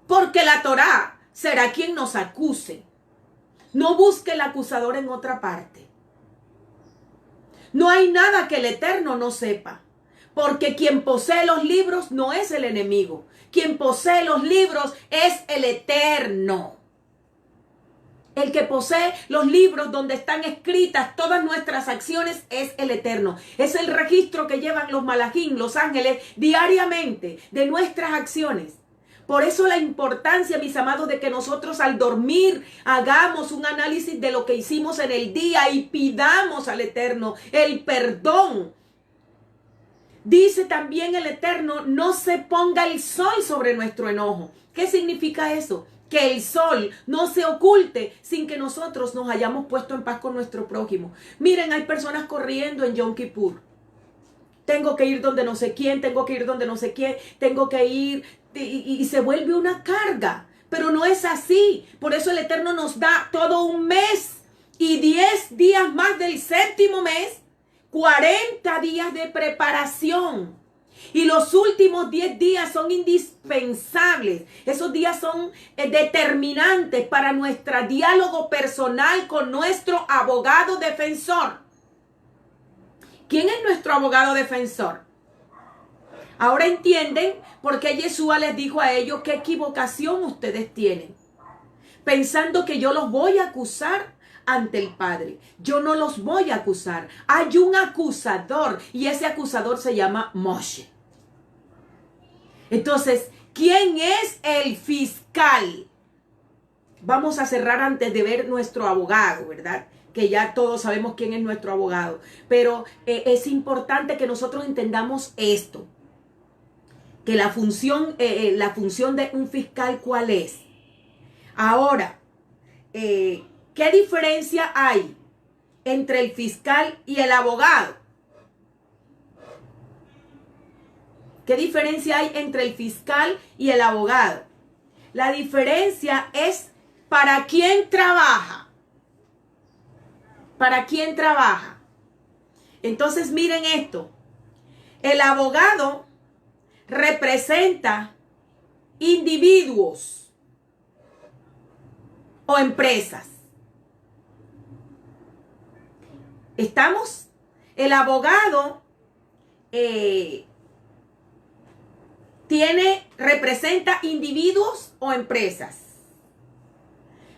Porque la Torá será quien nos acuse. No busque el acusador en otra parte. No hay nada que el Eterno no sepa. Porque quien posee los libros no es el enemigo. Quien posee los libros es el Eterno. El que posee los libros donde están escritas todas nuestras acciones es el Eterno. Es el registro que llevan los malajim, los ángeles, diariamente de nuestras acciones. Por eso la importancia, mis amados, de que nosotros al dormir hagamos un análisis de lo que hicimos en el día y pidamos al Eterno el perdón. Dice también el Eterno, no se ponga el sol sobre nuestro enojo. ¿Qué significa eso? Que el sol no se oculte sin que nosotros nos hayamos puesto en paz con nuestro prójimo. Miren, hay personas corriendo en Yom Kippur. Tengo que ir donde no sé quién, tengo que ir donde no sé quién, tengo que ir y se vuelve una carga. Pero no es así. Por eso el Eterno nos da todo un mes y 10 días más del séptimo mes, 40 días de preparación. Y los últimos 10 días son indispensables. Esos días son determinantes para nuestro diálogo personal con nuestro abogado defensor. ¿Quién es nuestro abogado defensor? Ahora entienden por qué Yeshua les dijo a ellos qué equivocación ustedes tienen. Pensando que yo los voy a acusar ante el Padre. Yo no los voy a acusar. Hay un acusador y ese acusador se llama Moshe. Entonces, ¿quién es el fiscal? Vamos a cerrar antes de ver nuestro abogado, ¿verdad? Que ya todos sabemos quién es nuestro abogado. Pero es importante que nosotros entendamos esto. Que la función de un fiscal, ¿cuál es? Ahora, ¿qué diferencia hay entre el fiscal y el abogado? ¿Qué diferencia hay entre el fiscal y el abogado? La diferencia es para quién trabaja. ¿Para quién trabaja? Entonces miren esto. El abogado representa individuos o empresas. ¿Estamos? El abogado representa individuos o empresas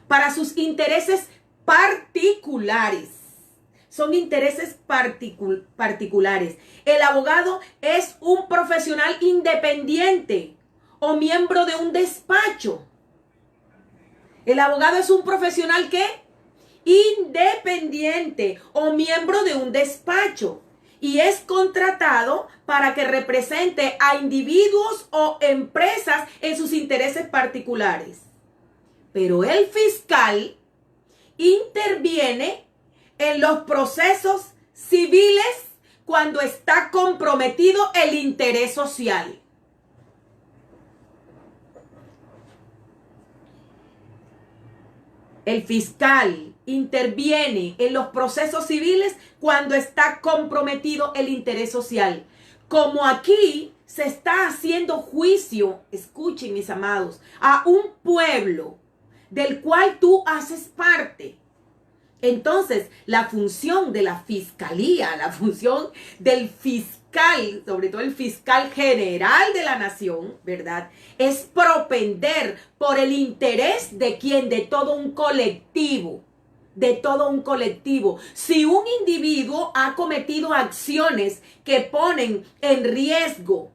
para sus intereses particulares. Son intereses particulares. El abogado es un profesional independiente o miembro de un despacho. El abogado es un profesional ¿qué? Independiente o miembro de un despacho. Y es contratado para que represente a individuos o empresas en sus intereses particulares. Pero el fiscal interviene en los procesos civiles cuando está comprometido el interés social. El fiscal interviene en los procesos civiles cuando está comprometido el interés social. Como aquí se está haciendo juicio, escuchen mis amados, a un pueblo del cual tú haces parte. Entonces, la función de la fiscalía, la función del fiscal, sobre todo el fiscal general de la nación, ¿verdad? Es propender por el interés de quién, de todo un colectivo. De todo un colectivo. Si un individuo ha cometido acciones que ponen en riesgo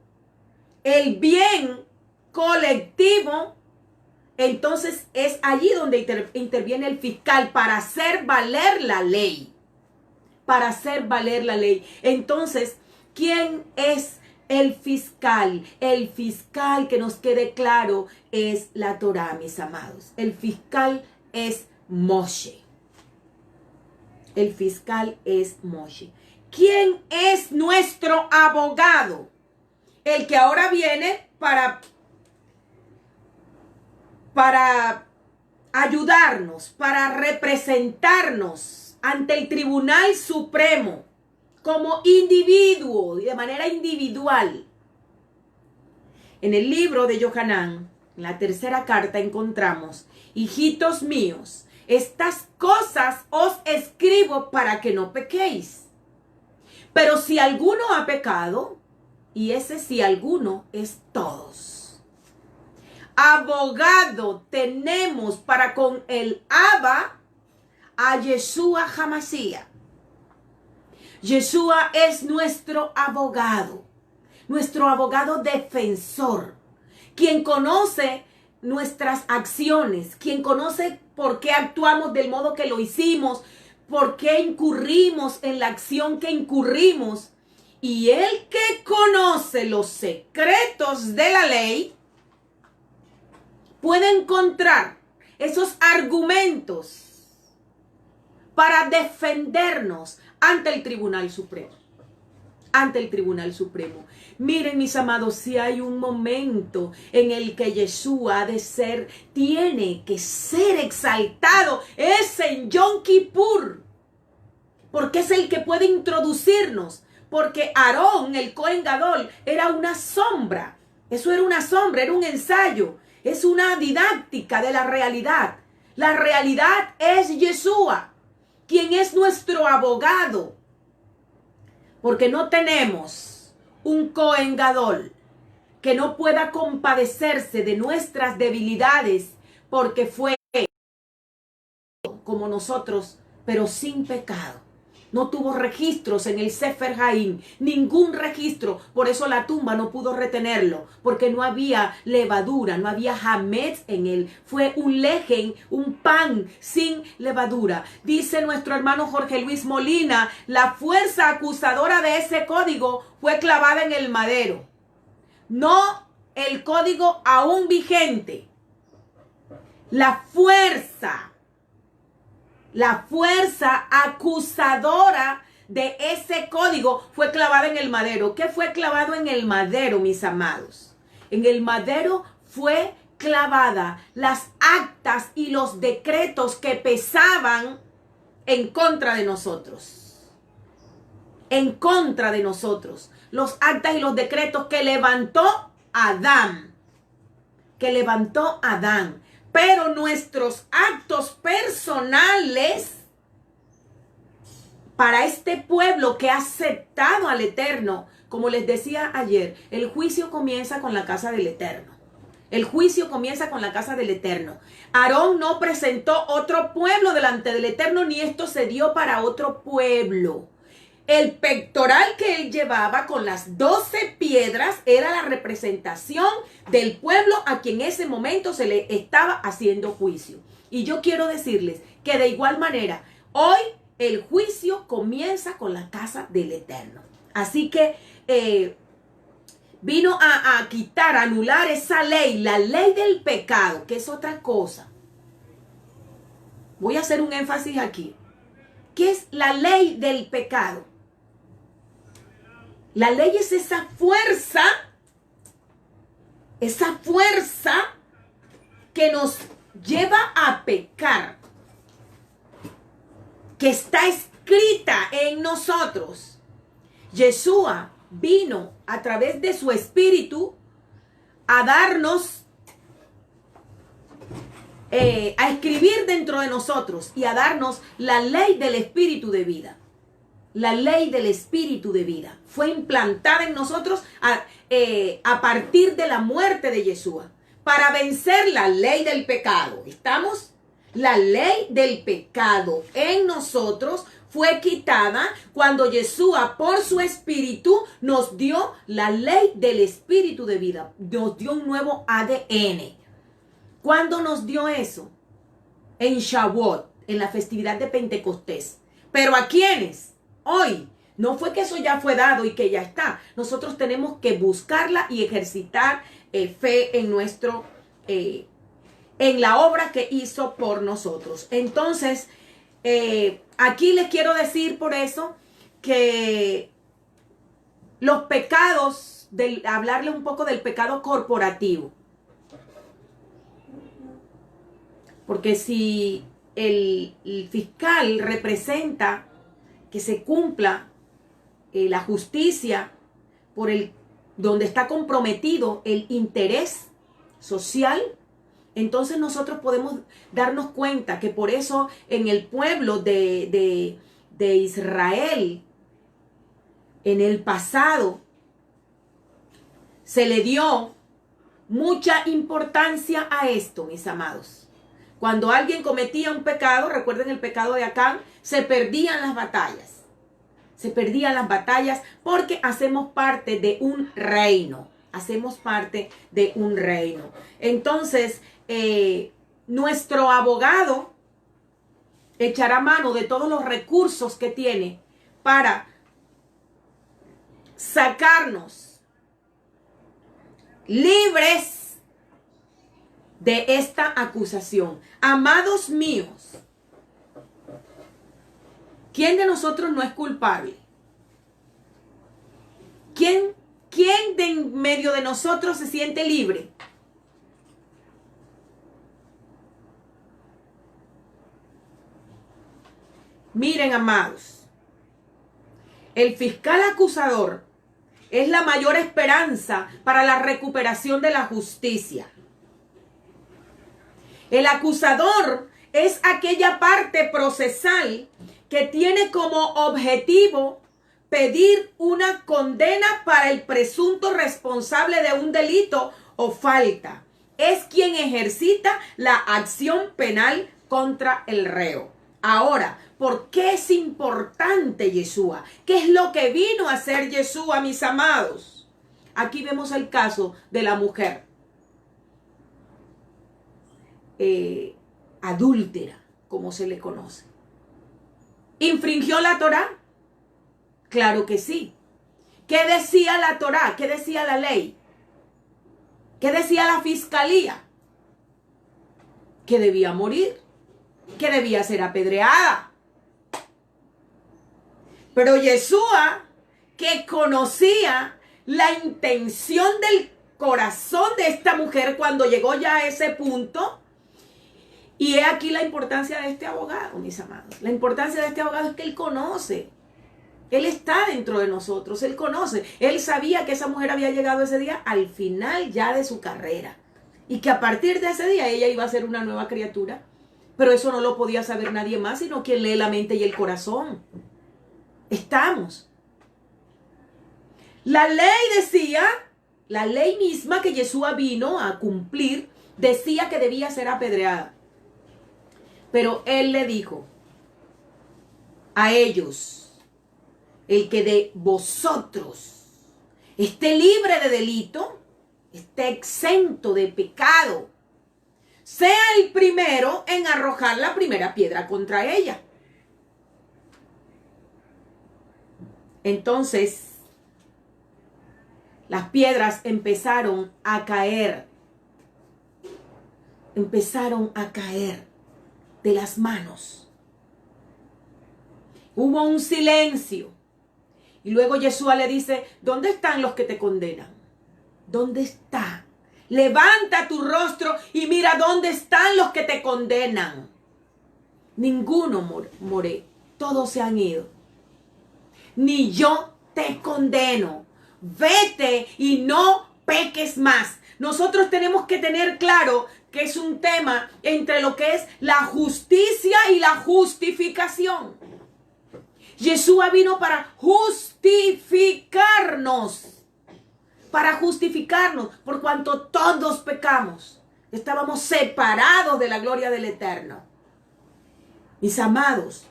el bien colectivo, entonces es allí donde interviene el fiscal para hacer valer la ley. Para hacer valer la ley. Entonces, ¿quién es el fiscal? El fiscal, que nos quede claro, es la Torá, mis amados. El fiscal es Moshe. El fiscal es Moshe. ¿Quién es nuestro abogado? El que ahora viene para ayudarnos, para representarnos ante el Tribunal Supremo como individuo y de manera individual. En el libro de Yohanan, en la tercera carta, encontramos: hijitos míos, estas cosas os escribo para que no pequéis. Pero si alguno ha pecado, y ese si alguno es todos. Abogado tenemos para con el Abba a Yeshua Hamashiach. Yeshua es nuestro abogado defensor, quien conoce nuestras acciones, quien conoce por qué actuamos del modo que lo hicimos, por qué incurrimos en la acción que incurrimos. Y el que conoce los secretos de la ley puede encontrar esos argumentos para defendernos ante el Tribunal Supremo. Ante el Tribunal Supremo. Miren, mis amados, si hay un momento en el que Yeshua tiene que ser exaltado, es en Yom Kippur. Porque es el que puede introducirnos. Porque Aarón, el Cohen Gadol, era una sombra. Eso era una sombra, era un ensayo. Es una didáctica de la realidad. La realidad es Yeshua, quien es nuestro abogado. Porque no tenemos un Cohen Gadol que no pueda compadecerse de nuestras debilidades, porque fue como nosotros, pero sin pecado. No tuvo registros en el Sefer Haim, ningún registro. Por eso la tumba no pudo retenerlo, porque no había levadura, no había hametz en él. Fue un lejen, un pan sin levadura. Dice nuestro hermano Jorge Luis Molina, la fuerza acusadora de ese código fue clavada en el madero. No el código aún vigente. La fuerza acusadora de ese código fue clavada en el madero. ¿Qué fue clavado en el madero, mis amados? En el madero fue clavada las actas y los decretos que pesaban en contra de nosotros. En contra de nosotros. los actas y los decretos que levantó Adán. Pero nuestros actos personales para este pueblo que ha aceptado al Eterno, como les decía ayer, el juicio comienza con la casa del Eterno. El juicio comienza con la casa del Eterno. Aarón no presentó otro pueblo delante del Eterno, ni esto se dio para otro pueblo. El pectoral que él llevaba con las 12 piedras era la representación del pueblo a quien en ese momento se le estaba haciendo juicio. Y yo quiero decirles que de igual manera, hoy el juicio comienza con la casa del Eterno. Así que vino a quitar, a anular esa ley, la ley del pecado, que es otra cosa. Voy a hacer un énfasis aquí. ¿Qué es la ley del pecado? La ley es esa fuerza que nos lleva a pecar, que está escrita en nosotros. Yeshua vino a través de su espíritu a darnos, a escribir dentro de nosotros y a darnos la ley del espíritu de vida. La ley del espíritu de vida fue implantada en nosotros a partir de la muerte de Yeshua para vencer la ley del pecado. ¿Estamos? La ley del pecado en nosotros fue quitada cuando Yeshua por su espíritu nos dio la ley del espíritu de vida. Nos dio un nuevo ADN. ¿Cuándo nos dio eso? En Shavuot, en la festividad de Pentecostés. ¿Pero a quiénes? Hoy. No fue que eso ya fue dado y que ya está. Nosotros tenemos que buscarla y ejercitar fe en nuestro, en la obra que hizo por nosotros. Entonces, aquí les quiero decir por eso que los pecados, hablarle un poco del pecado corporativo. Porque si el fiscal representa que se cumpla la justicia por donde está comprometido el interés social, entonces nosotros podemos darnos cuenta que por eso en el pueblo de Israel, en el pasado, se le dio mucha importancia a esto, mis amados. Cuando alguien cometía un pecado, recuerden el pecado de Acán, se perdían las batallas. Se perdían las batallas porque hacemos parte de un reino. Hacemos parte de un reino. Entonces, nuestro abogado echará mano de todos los recursos que tiene para sacarnos libres de esta acusación. Amados míos, ¿quién de nosotros no es culpable? ¿Quién de en medio de nosotros se siente libre? Miren, amados, el fiscal acusador es la mayor esperanza para la recuperación de la justicia. El acusador es aquella parte procesal que tiene como objetivo pedir una condena para el presunto responsable de un delito o falta. Es quien ejercita la acción penal contra el reo. Ahora, ¿por qué es importante Yeshua? ¿Qué es lo que vino a hacer Yeshua, mis amados? Aquí vemos el caso de la mujer adúltera, como se le conoce. ¿Infringió la Torá? Claro que sí. ¿Qué decía la Torá? ¿Qué decía la ley? ¿Qué decía la fiscalía? Que debía morir, que debía ser apedreada. Pero Yeshua, que conocía la intención del corazón de esta mujer cuando llegó ya a ese punto, y he aquí la importancia de este abogado, mis amados. La importancia de este abogado es que él conoce Él está dentro de nosotros, Él conoce. Él sabía que esa mujer había llegado ese día al final ya de su carrera. Y que a partir de ese día ella iba a ser una nueva criatura. Pero eso no lo podía saber nadie más, sino quien lee la mente y el corazón. Estamos. La ley decía, la ley misma que Yeshua vino a cumplir, decía que debía ser apedreada. Pero Él le dijo a ellos, el que de vosotros esté libre de delito, esté exento de pecado, sea el primero en arrojar la primera piedra contra ella. Entonces, las piedras empezaron a caer. Empezaron a caer de las manos. Hubo un silencio. Y luego Yeshua le dice, ¿dónde están los que te condenan? ¿Dónde está? Levanta tu rostro y mira dónde están los que te condenan. Ninguno moré. Todos se han ido. Ni yo te condeno. Vete y no peques más. Nosotros tenemos que tener claro que es un tema entre lo que es la justicia y la justificación. Yeshua vino para justificarnos. Para justificarnos, por cuanto todos pecamos. Estábamos separados de la gloria del Eterno. Mis amados,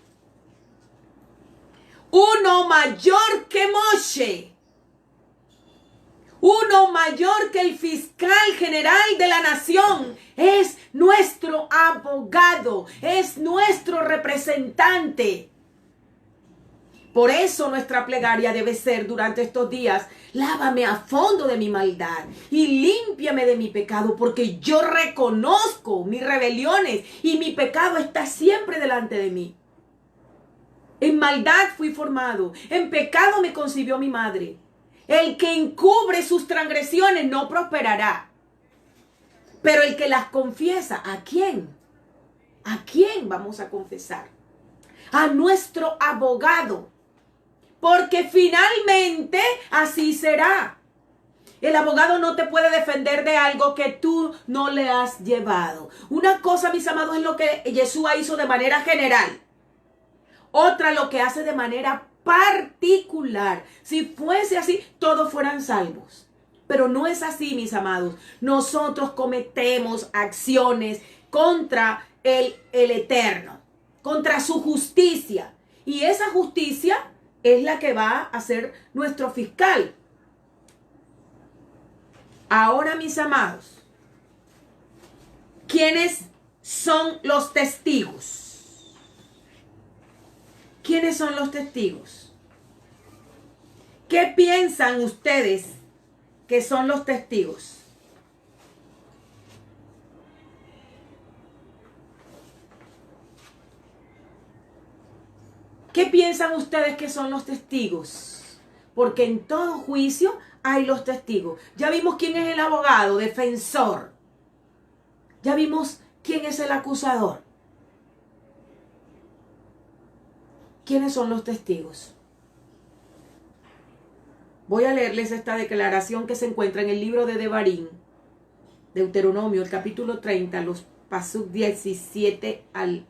uno mayor que Moshe, uno mayor que el fiscal general de la nación, es nuestro abogado, es nuestro representante. Por eso nuestra plegaria debe ser durante estos días, lávame a fondo de mi maldad y límpiame de mi pecado, porque yo reconozco mis rebeliones y mi pecado está siempre delante de mí. En maldad fui formado, en pecado me concibió mi madre. El que encubre sus transgresiones no prosperará. Pero el que las confiesa, ¿a quién? ¿A quién vamos a confesar? A nuestro abogado. Porque finalmente así será. El abogado no te puede defender de algo que tú no le has llevado. Una cosa, mis amados, es lo que Yeshua hizo de manera general. Otra lo que hace de manera particular. Si fuese así, todos fueran salvos. Pero no es así, mis amados. Nosotros cometemos acciones contra el Eterno, contra su justicia. Y esa justicia es la que va a ser nuestro fiscal. Ahora, mis amados, ¿quiénes son los testigos? ¿Quiénes son los testigos? ¿Qué piensan ustedes que son los testigos? ¿Qué piensan ustedes que son los testigos? Porque en todo juicio hay los testigos. Ya vimos quién es el abogado, defensor. Ya vimos quién es el acusador. ¿Quiénes son los testigos? Voy a leerles esta declaración que se encuentra en el libro de Devarim, Deuteronomio, el capítulo 30, los pasuk 17 al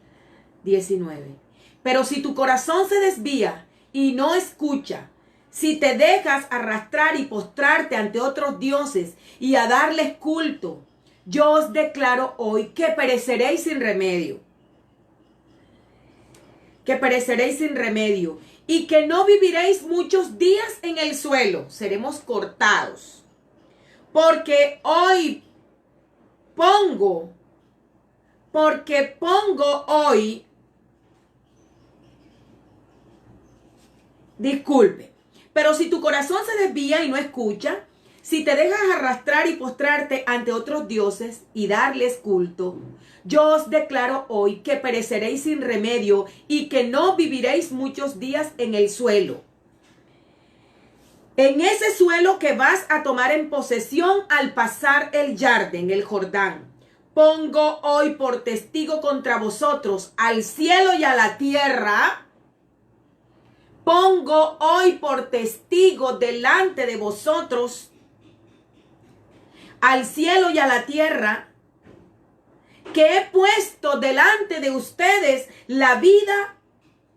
19. Pero si tu corazón se desvía y no escucha, si te dejas arrastrar y postrarte ante otros dioses y a darles culto, yo os declaro hoy que pereceréis sin remedio. Que pereceréis sin remedio y que no viviréis muchos días en el suelo. Seremos cortados. Porque pongo hoy, disculpe, pero si tu corazón se desvía y no escucha, si te dejas arrastrar y postrarte ante otros dioses y darles culto, yo os declaro hoy que pereceréis sin remedio y que no viviréis muchos días en el suelo. En ese suelo que vas a tomar en posesión al pasar el Jordán, el Jordán. Pongo hoy por testigo contra vosotros al cielo y a la tierra, pongo hoy por testigo delante de vosotros, al cielo y a la tierra, que he puesto delante de ustedes la vida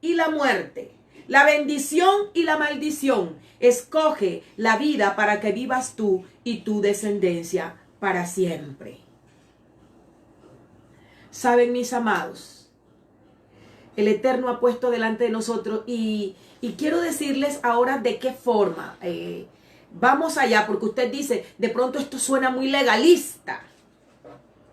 y la muerte, la bendición y la maldición. Escoge la vida para que vivas tú y tu descendencia para siempre. Saben, mis amados, el Eterno ha puesto delante de nosotros y quiero decirles ahora de qué forma. Vamos allá, porque usted dice, de pronto esto suena muy legalista.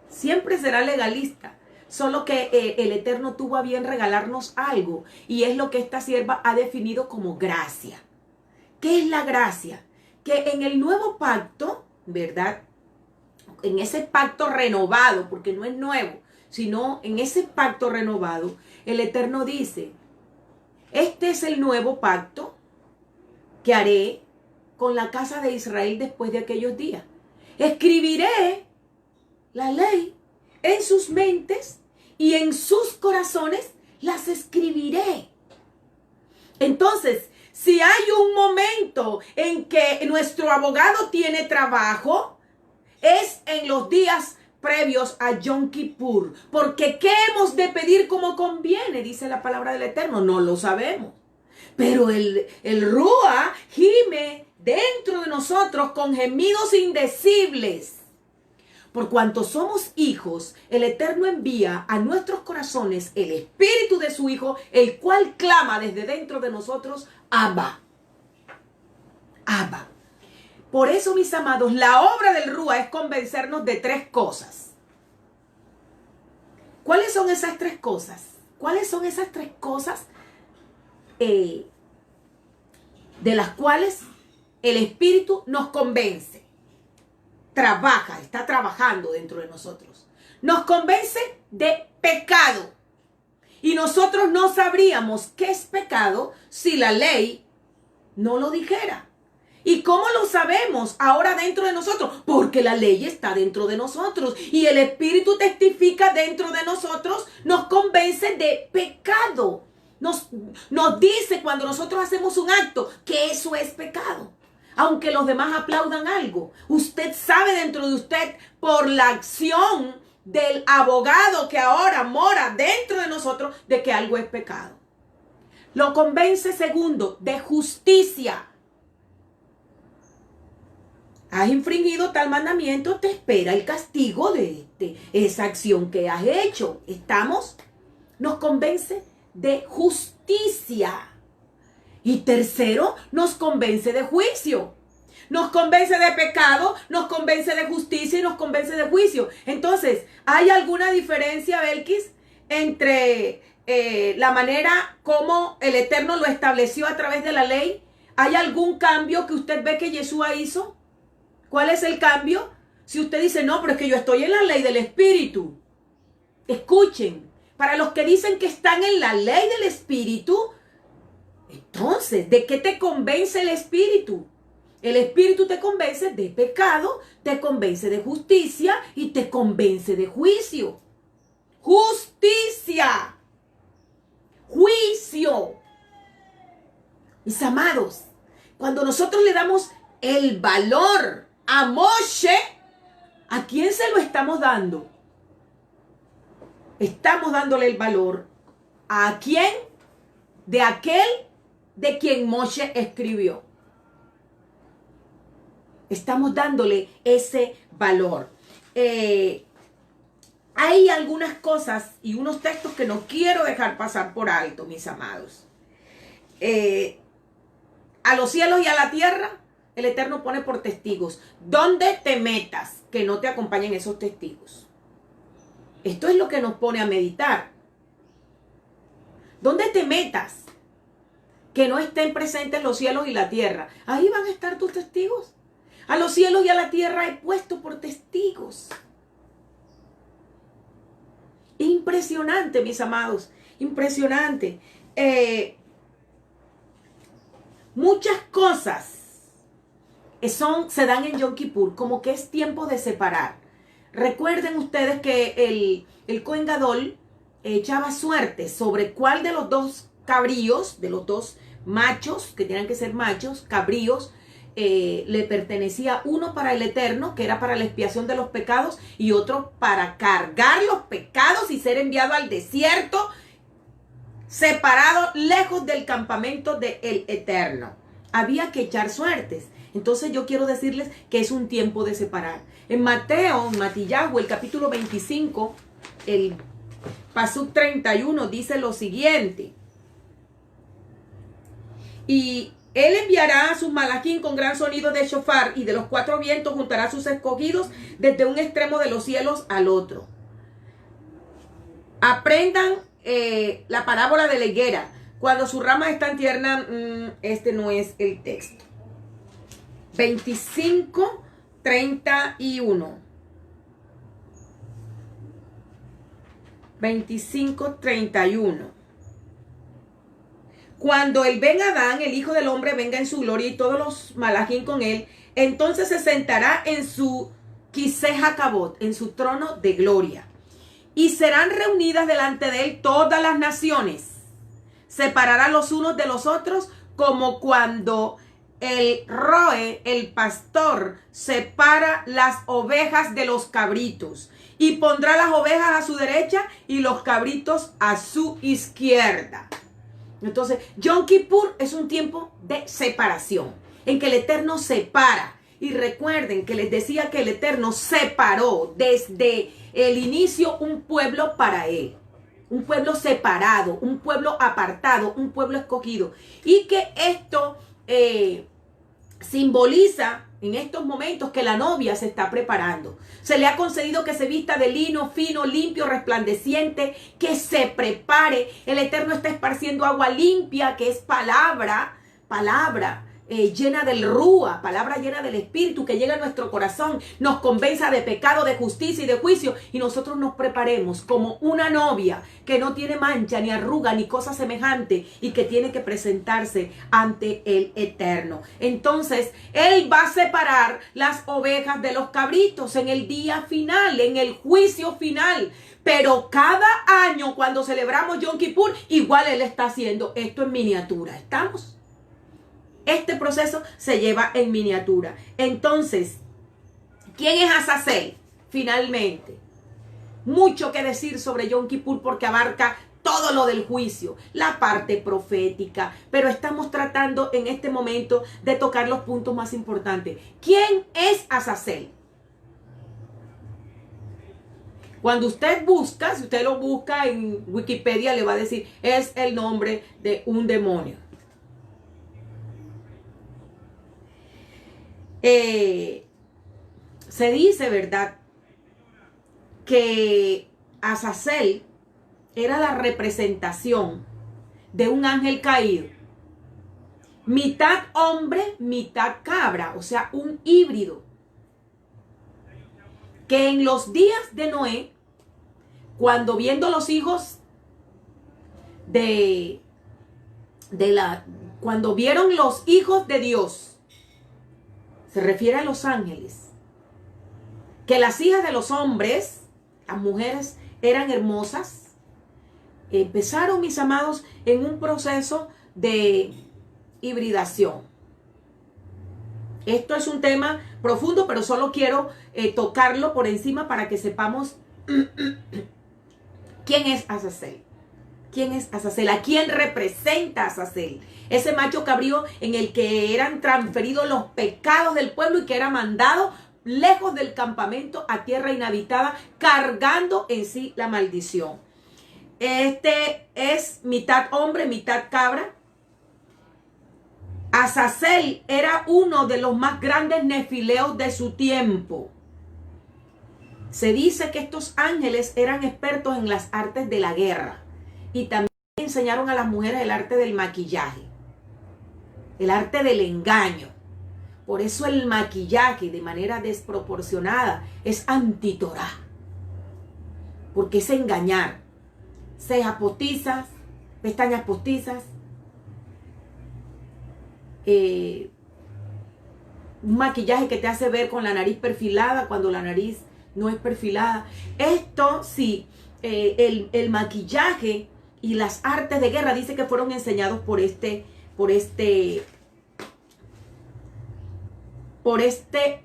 Siempre será legalista. Solo que el Eterno tuvo a bien regalarnos algo. Y es lo que esta sierva ha definido como gracia. ¿Qué es la gracia? Que en el nuevo pacto, ¿verdad? En ese pacto renovado, porque no es nuevo, sino en ese pacto renovado, el Eterno dice, este es el nuevo pacto que haré con la casa de Israel después de aquellos días. Escribiré la ley en sus mentes y en sus corazones las escribiré. Entonces, si hay un momento en que nuestro abogado tiene trabajo, es en los días previos a Yom Kippur. Porque ¿qué hemos de pedir como conviene? Dice la palabra del Eterno. No lo sabemos. Pero el Rúa gime dentro de nosotros con gemidos indecibles. Por cuanto somos hijos, el Eterno envía a nuestros corazones el espíritu de su Hijo, el cual clama desde dentro de nosotros, Abba. Abba. Por eso, mis amados, la obra del Rúa es convencernos de tres cosas. ¿Cuáles son esas tres cosas? ¿Cuáles son esas tres cosas de las cuales el espíritu nos convence? Trabaja, está trabajando dentro de nosotros. Nos convence de pecado. Y nosotros no sabríamos qué es pecado si la ley no lo dijera. ¿Y cómo lo sabemos ahora dentro de nosotros? Porque la ley está dentro de nosotros. Y el Espíritu testifica dentro de nosotros, nos convence de pecado. Nos dice cuando nosotros hacemos un acto que eso es pecado. Aunque los demás aplaudan algo, usted sabe dentro de usted por la acción del abogado que ahora mora dentro de nosotros de que algo es pecado. Lo convence, segundo, de justicia. Has infringido tal mandamiento, te espera el castigo de esa acción que has hecho. ¿Estamos? Nos convence de justicia. Y tercero, nos convence de juicio. Nos convence de pecado, nos convence de justicia y nos convence de juicio. Entonces, ¿hay alguna diferencia, Belkis, entre la manera como el Eterno lo estableció a través de la ley? ¿Hay algún cambio que usted ve que Yeshua hizo? ¿Cuál es el cambio? Si usted dice, no, pero es que yo estoy en la ley del Espíritu. Escuchen, para los que dicen que están en la ley del Espíritu, entonces, ¿de qué te convence el Espíritu? El Espíritu te convence de pecado, te convence de justicia y te convence de juicio. Justicia. Juicio. Mis amados, cuando nosotros le damos el valor a Moshe, ¿a quién se lo estamos dando? Estamos dándole el valor ¿a quién? De aquel de quien Moshe escribió. Estamos dándole ese valor. Hay algunas cosas y unos textos que no quiero dejar pasar por alto, mis amados. A los cielos y a la tierra, el Eterno pone por testigos. ¿Dónde te metas que no te acompañen esos testigos? Esto es lo que nos pone a meditar. ¿Dónde te metas que no estén presentes los cielos y la tierra? Ahí van a estar tus testigos. A los cielos y a la tierra he puesto por testigos. Impresionante, mis amados. Impresionante. Muchas cosas se dan en Yom Kippur, como que es tiempo de separar. Recuerden ustedes que el Cohen Gadol echaba suerte sobre cuál de los dos cabríos, de los dos machos, que tenían que ser machos, cabríos, le pertenecía uno para el Eterno, que era para la expiación de los pecados, y otro para cargar los pecados y ser enviado al desierto, separado, lejos del campamento del Eterno. Había que echar suertes. Entonces yo quiero decirles que es un tiempo de separar. En Mateo, en Matillahu, el capítulo 25, el pasuk 31 dice lo siguiente: y él enviará a sus malaquín con gran sonido de shofar, y de los 4 vientos juntará a sus escogidos desde un extremo de los cielos al otro. Aprendan la parábola de la higuera. Cuando sus ramas están tiernas, este no es el texto. 25, 31. 25, 31. Cuando el Ben Adán, el Hijo del Hombre, venga en su gloria y todos los malajín con él, entonces se sentará en su Kiseh Kabod, en su trono de gloria. Y serán reunidas delante de él todas las naciones. Separará los unos de los otros, como cuando el roe, el pastor, separa las ovejas de los cabritos. Y pondrá las ovejas a su derecha y los cabritos a su izquierda. Entonces, Yom Kippur es un tiempo de separación, en que el Eterno separa. Y recuerden que les decía que el Eterno separó desde el inicio un pueblo para él. Un pueblo separado, un pueblo apartado, un pueblo escogido. Y que esto simboliza en estos momentos que la novia se está preparando. Se le ha concedido que se vista de lino fino, limpio, resplandeciente, que se prepare. El Eterno está esparciendo agua limpia, que es palabra llena del Rúa, palabra llena del Espíritu, que llega a nuestro corazón, nos convenza de pecado, de justicia y de juicio, y nosotros nos preparemos como una novia que no tiene mancha, ni arruga, ni cosa semejante, y que tiene que presentarse ante el Eterno. Entonces, Él va a separar las ovejas de los cabritos en el día final, en el juicio final. Pero cada año, cuando celebramos Yom Kippur, igual Él está haciendo esto en miniatura. ¿Estamos? Este proceso se lleva en miniatura. Entonces, ¿quién es Azazel? Finalmente, mucho que decir sobre Yom Kippur porque abarca todo lo del juicio, la parte profética, pero estamos tratando en este momento de tocar los puntos más importantes. ¿Quién es Azazel? Cuando usted busca, si usted lo busca en Wikipedia, le va a decir, es el nombre de un demonio. Se dice, ¿verdad?, que Azazel era la representación de un ángel caído, mitad hombre, mitad cabra, o sea, un híbrido, que en los días de Noé, cuando viendo los hijos cuando vieron los hijos de Dios, se refiere a los ángeles, que las hijas de los hombres, las mujeres, eran hermosas. Empezaron, mis amados, en un proceso de hibridación. Esto es un tema profundo, pero solo quiero tocarlo por encima para que sepamos quién es Azazel. ¿Quién es Azazel? ¿A quién representa Azazel? Ese macho cabrío en el que eran transferidos los pecados del pueblo y que era mandado lejos del campamento a tierra inhabitada, cargando en sí la maldición. Este es mitad hombre, mitad cabra. Azazel era uno de los más grandes nefileos de su tiempo. Se dice que estos ángeles eran expertos en las artes de la guerra. Y también enseñaron a las mujeres el arte del maquillaje, el arte del engaño. Por eso el maquillaje de manera desproporcionada es antitorá, porque es engañar. Cejas postizas, pestañas postizas, un maquillaje que te hace ver con la nariz perfilada cuando la nariz no es perfilada. Esto sí, el maquillaje y las artes de guerra dice que fueron enseñados por este por este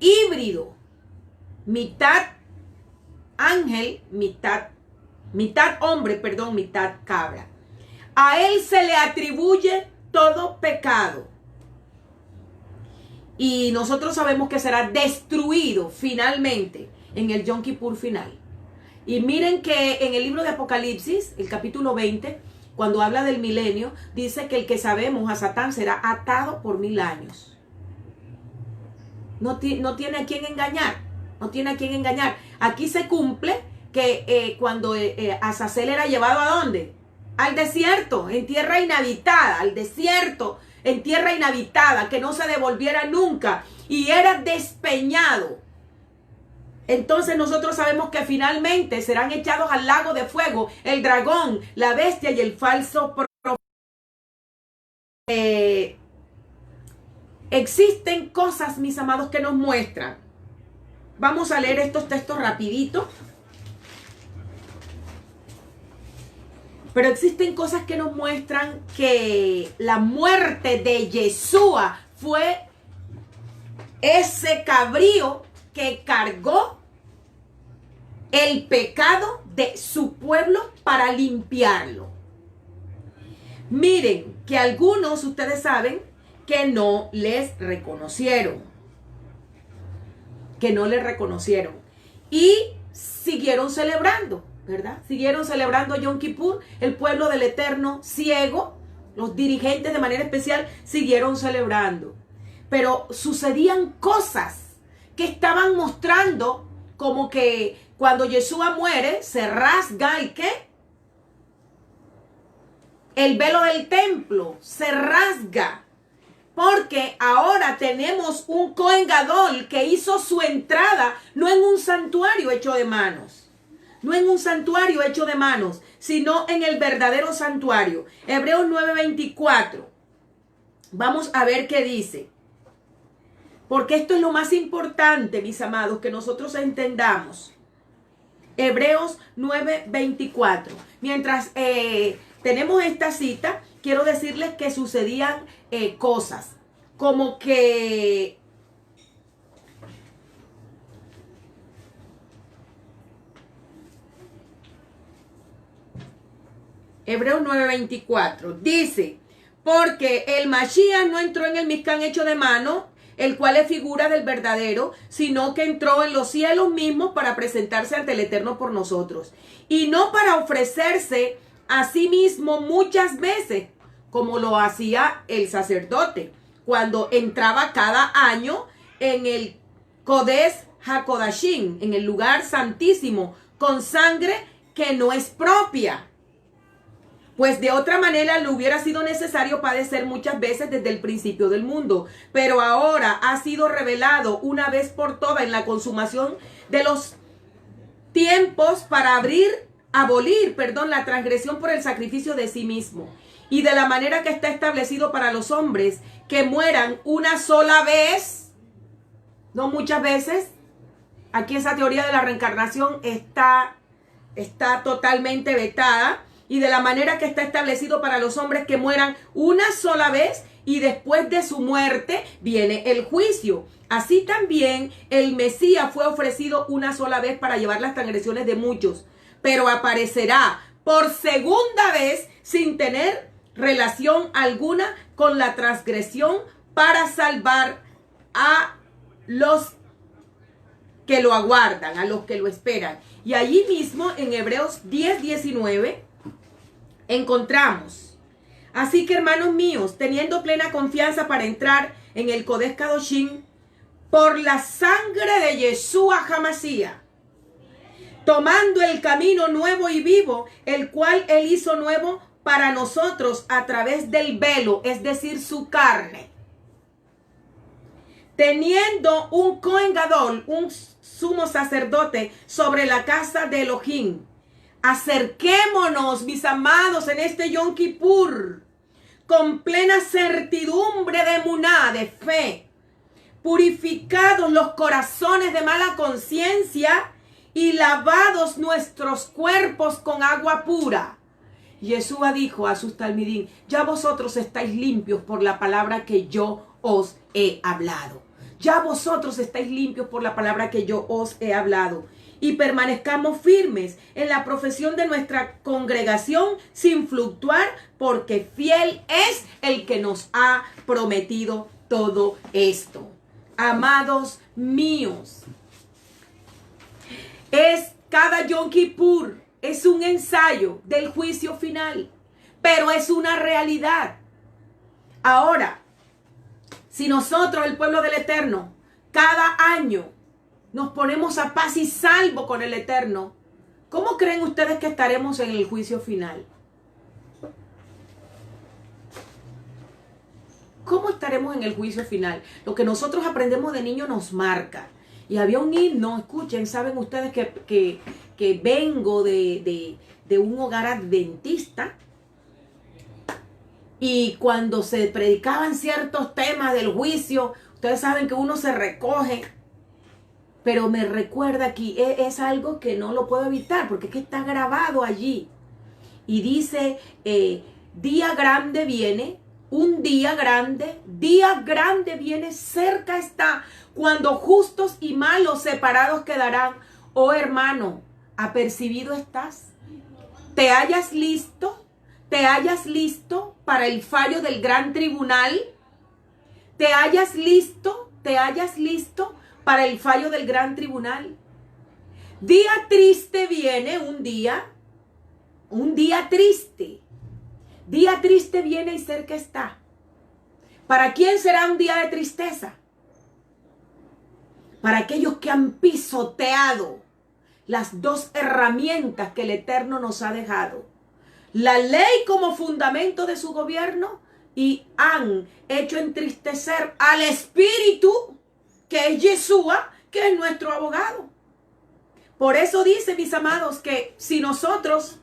híbrido, mitad ángel, mitad hombre, perdón, mitad cabra. A él se le atribuye todo pecado. Y nosotros sabemos que será destruido finalmente en el Yom Kippur final. Y miren que en el libro de Apocalipsis, el capítulo 20, cuando habla del milenio, dice que el que sabemos a Satán será atado por 1000 años. No tiene a quién engañar. No tiene a quién engañar. Aquí se cumple que cuando Azazel era llevado ¿a dónde? Al desierto, en tierra inhabitada, al desierto, en tierra inhabitada, que no se devolviera nunca, y era despeñado. Entonces nosotros sabemos que finalmente serán echados al lago de fuego el dragón, la bestia y el falso profeta. Existen cosas, mis amados, que nos muestran. Vamos a leer estos textos rapidito. Pero existen cosas que nos muestran que la muerte de Yeshua fue ese cabrío que cargó el pecado de su pueblo para limpiarlo. Miren que algunos, ustedes saben, que no les reconocieron. Y siguieron celebrando, ¿verdad? Siguieron celebrando Yom Kippur, el pueblo del Eterno ciego, los dirigentes de manera especial siguieron celebrando. Pero sucedían cosas que estaban mostrando como que cuando Yeshua muere se rasga el ¿qué? El velo del templo se rasga. Porque ahora tenemos un Cohen Gadol que hizo su entrada no en un santuario hecho de manos. No en un santuario hecho de manos, sino en el verdadero santuario. Hebreos 9:24. Vamos a ver qué dice. Porque esto es lo más importante, mis amados, que nosotros entendamos. Hebreos 9:24. Mientras tenemos esta cita, quiero decirles que sucedían cosas. Como que Hebreos 9:24 dice, porque el Mashiach no entró en el Mishkan hecho de mano, el cual es figura del verdadero, sino que entró en los cielos mismos para presentarse ante el Eterno por nosotros. Y no para ofrecerse a sí mismo muchas veces, como lo hacía el sacerdote, cuando entraba cada año en el Kodesh HaKodashim, en el lugar santísimo, con sangre que no es propia. Pues de otra manera le hubiera sido necesario padecer muchas veces desde el principio del mundo. Pero ahora ha sido revelado una vez por todas en la consumación de los tiempos para abolir la transgresión por el sacrificio de sí mismo. Y de la manera que está establecido para los hombres que mueran una sola vez, no muchas veces. Aquí esa teoría de la reencarnación está totalmente vetada. Y de la manera que está establecido para los hombres que mueran una sola vez y después de su muerte viene el juicio. Así también el Mesías fue ofrecido una sola vez para llevar las transgresiones de muchos, pero aparecerá por segunda vez sin tener relación alguna con la transgresión para salvar a los que lo aguardan, a los que lo esperan. Y allí mismo en Hebreos 10:19 encontramos, así que hermanos míos, teniendo plena confianza para entrar en el Kodesh Kadoshim, por la sangre de Yeshua HaMashiach, tomando el camino nuevo y vivo, el cual él hizo nuevo para nosotros a través del velo, es decir, su carne. Teniendo un Cohen Gadol, un sumo sacerdote sobre la casa de Elohim, acerquémonos, mis amados, en este Yom Kippur, con plena certidumbre de emuná, de fe, purificados los corazones de mala conciencia y lavados nuestros cuerpos con agua pura. Yeshua dijo a sus talmidín, ya vosotros estáis limpios por la palabra que yo os he hablado. Ya vosotros estáis limpios por la palabra que yo os he hablado. Y permanezcamos firmes en la profesión de nuestra congregación sin fluctuar, porque fiel es el que nos ha prometido todo esto. Amados míos, es cada Yom Kippur, es un ensayo del juicio final, pero es una realidad. Ahora, si nosotros, el pueblo del Eterno, cada año nos ponemos a paz y salvo con el Eterno, ¿cómo creen ustedes que estaremos en el juicio final? ¿Cómo estaremos en el juicio final? Lo que nosotros aprendemos de niño nos marca. Y había un himno, escuchen, saben ustedes que vengo de un hogar adventista. Y cuando se predicaban ciertos temas del juicio, ustedes saben que uno se recoge. Pero me recuerda aquí, es algo que no lo puedo evitar, porque es que está grabado allí. Y dice, día grande viene, un día grande viene, cerca está, cuando justos y malos separados quedarán. Oh hermano, ¿apercibido estás? ¿Te hallas listo? ¿Te hallas listo para el fallo del gran tribunal? ¿Te hallas listo? ¿Te hallas listo para el fallo del gran tribunal? Día triste viene, un día triste. Día triste viene y cerca está. ¿Para quién será un día de tristeza? Para aquellos que han pisoteado las dos herramientas que el Eterno nos ha dejado. La ley como fundamento de su gobierno, y han hecho entristecer al Espíritu, que es Yeshua, que es nuestro abogado. Por eso dice, mis amados, que si nosotros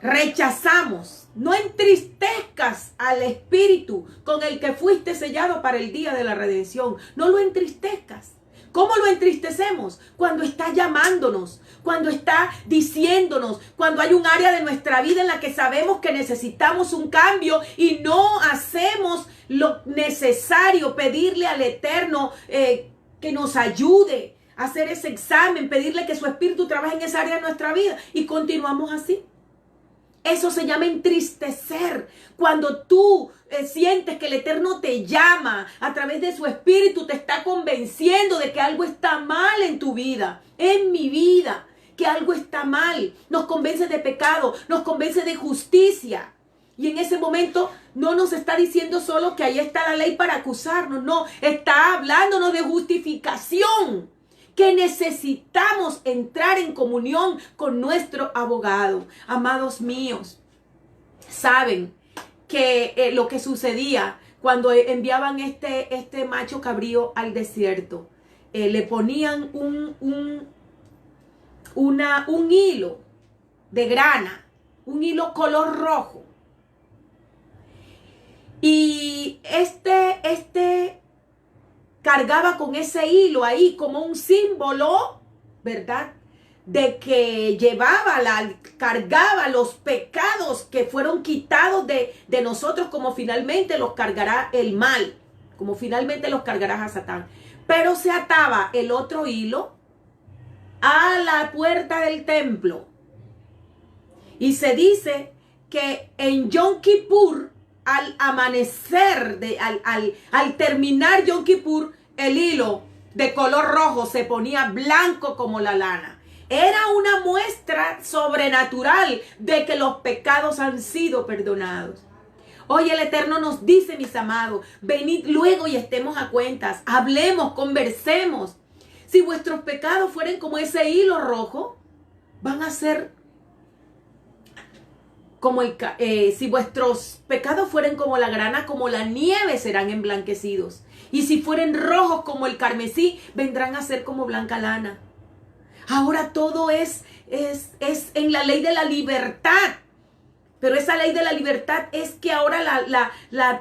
rechazamos, no entristezcas al Espíritu con el que fuiste sellado para el día de la redención. No lo entristezcas. ¿Cómo lo entristecemos? Cuando está llamándonos, cuando está diciéndonos, cuando hay un área de nuestra vida en la que sabemos que necesitamos un cambio y no hacemos lo necesario, pedirle al Eterno que nos ayude a hacer ese examen, pedirle que su Espíritu trabaje en esa área de nuestra vida y continuamos así. Eso se llama entristecer. Cuando tú sientes que el Eterno te llama a través de su Espíritu, te está convenciendo de que algo está mal en tu vida, en mi vida, que algo está mal. Nos convence de pecado, nos convence de justicia. Y en ese momento no nos está diciendo solo que ahí está la ley para acusarnos, no, está hablándonos de justificación. Que necesitamos entrar en comunión con nuestro abogado. Amados míos, saben que lo que sucedía cuando enviaban este macho cabrío al desierto, le ponían un hilo de grana, un hilo color rojo. Y este cargaba con ese hilo ahí como un símbolo, ¿verdad? De que cargaba los pecados que fueron quitados de nosotros, como finalmente los cargará el mal, como finalmente los cargará a Satán. Pero se ataba el otro hilo a la puerta del templo. Y se dice que en Yom Kippur, al amanecer, al terminar Yom Kippur, el hilo de color rojo se ponía blanco como la lana. Era una muestra sobrenatural de que los pecados han sido perdonados. Hoy el Eterno nos dice, mis amados, venid luego y estemos a cuentas, hablemos, conversemos. Si vuestros pecados fueren como ese hilo rojo, van a ser como si vuestros pecados fueren como la grana, como la nieve, serán emblanquecidos. Y si fueren rojos como el carmesí, vendrán a ser como blanca lana. Ahora todo es en la ley de la libertad. Pero esa ley de la libertad es que ahora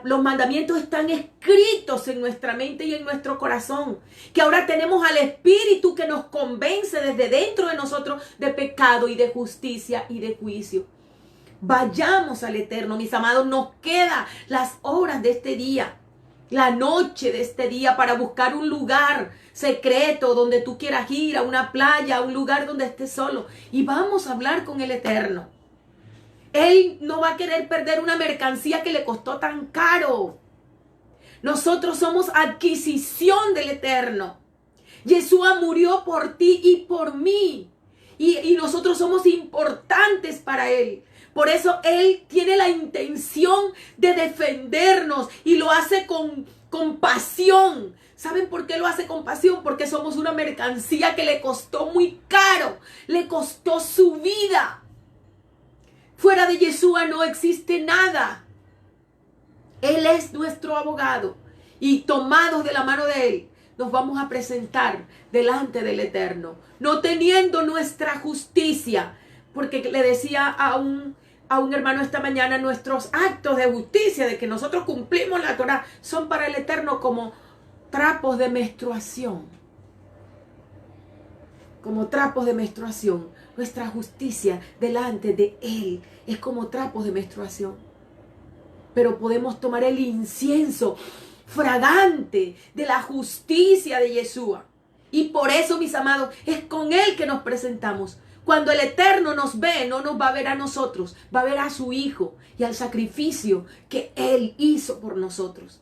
los mandamientos están escritos en nuestra mente y en nuestro corazón. Que ahora tenemos al Espíritu que nos convence desde dentro de nosotros de pecado y de justicia y de juicio. Vayamos al Eterno, mis amados. Nos quedan las horas de este día, la noche de este día, para buscar un lugar secreto donde tú quieras ir, a una playa, a un lugar donde estés solo. Y vamos a hablar con el Eterno. Él no va a querer perder una mercancía que le costó tan caro. Nosotros somos adquisición del Eterno. Yeshua murió por ti y por mí. Y nosotros somos importantes para Él. Por eso Él tiene la intención de defendernos y lo hace con pasión. ¿Saben por qué lo hace con pasión? Porque somos una mercancía que le costó muy caro. Le costó su vida. Fuera de Yeshua no existe nada. Él es nuestro abogado. Y tomados de la mano de Él, nos vamos a presentar delante del Eterno. No teniendo nuestra justicia. Porque le decía a un hermano esta mañana, nuestros actos de justicia, de que nosotros cumplimos la Torah, son para el Eterno como trapos de menstruación. Como trapos de menstruación. Nuestra justicia delante de Él es como trapos de menstruación. Pero podemos tomar el incienso fragante de la justicia de Yeshua. Y por eso, mis amados, es con Él que nos presentamos. Cuando el Eterno nos ve, no nos va a ver a nosotros, va a ver a su Hijo y al sacrificio que Él hizo por nosotros.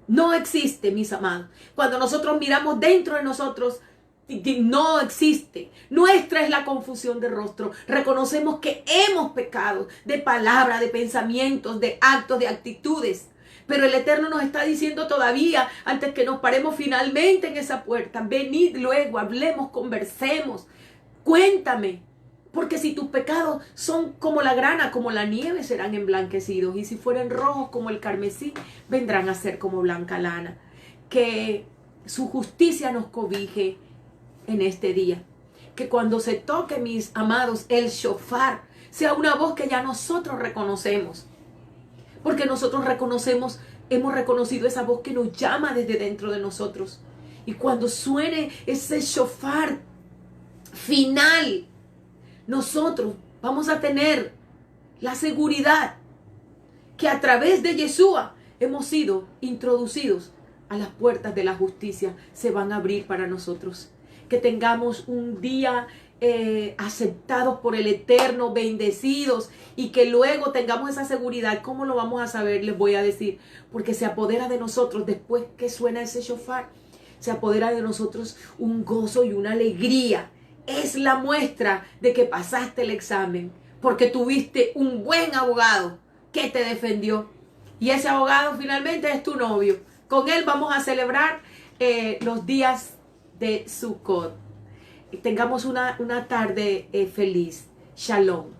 No existe, mis amados. Cuando nosotros miramos dentro de nosotros, no existe. Nuestra es la confusión de rostro. Reconocemos que hemos pecado de palabra, de pensamientos, de actos, de actitudes. Pero el Eterno nos está diciendo todavía, antes que nos paremos finalmente en esa puerta, venid luego, hablemos, conversemos. Cuéntame, porque si tus pecados son como la grana, como la nieve, serán emblanquecidos. Y si fueren rojos como el carmesí, vendrán a ser como blanca lana. Que su justicia nos cobije en este día. Que cuando se toque, mis amados, el shofar, sea una voz que ya nosotros reconocemos. Porque nosotros reconocemos, hemos reconocido esa voz que nos llama desde dentro de nosotros. Y cuando suene ese shofar final, nosotros vamos a tener la seguridad que a través de Yeshua hemos sido introducidos a las puertas de la justicia. Se van a abrir para nosotros. Que tengamos un día aceptados por el Eterno, bendecidos, y que luego tengamos esa seguridad. ¿Cómo lo vamos a saber? Les voy a decir. Porque se apodera de nosotros después que suena ese shofar. Se apodera de nosotros un gozo y una alegría. Es la muestra de que pasaste el examen, porque tuviste un buen abogado que te defendió. Y ese abogado finalmente es tu novio. Con él vamos a celebrar los días de Sukkot. Tengamos una tarde feliz. Shalom.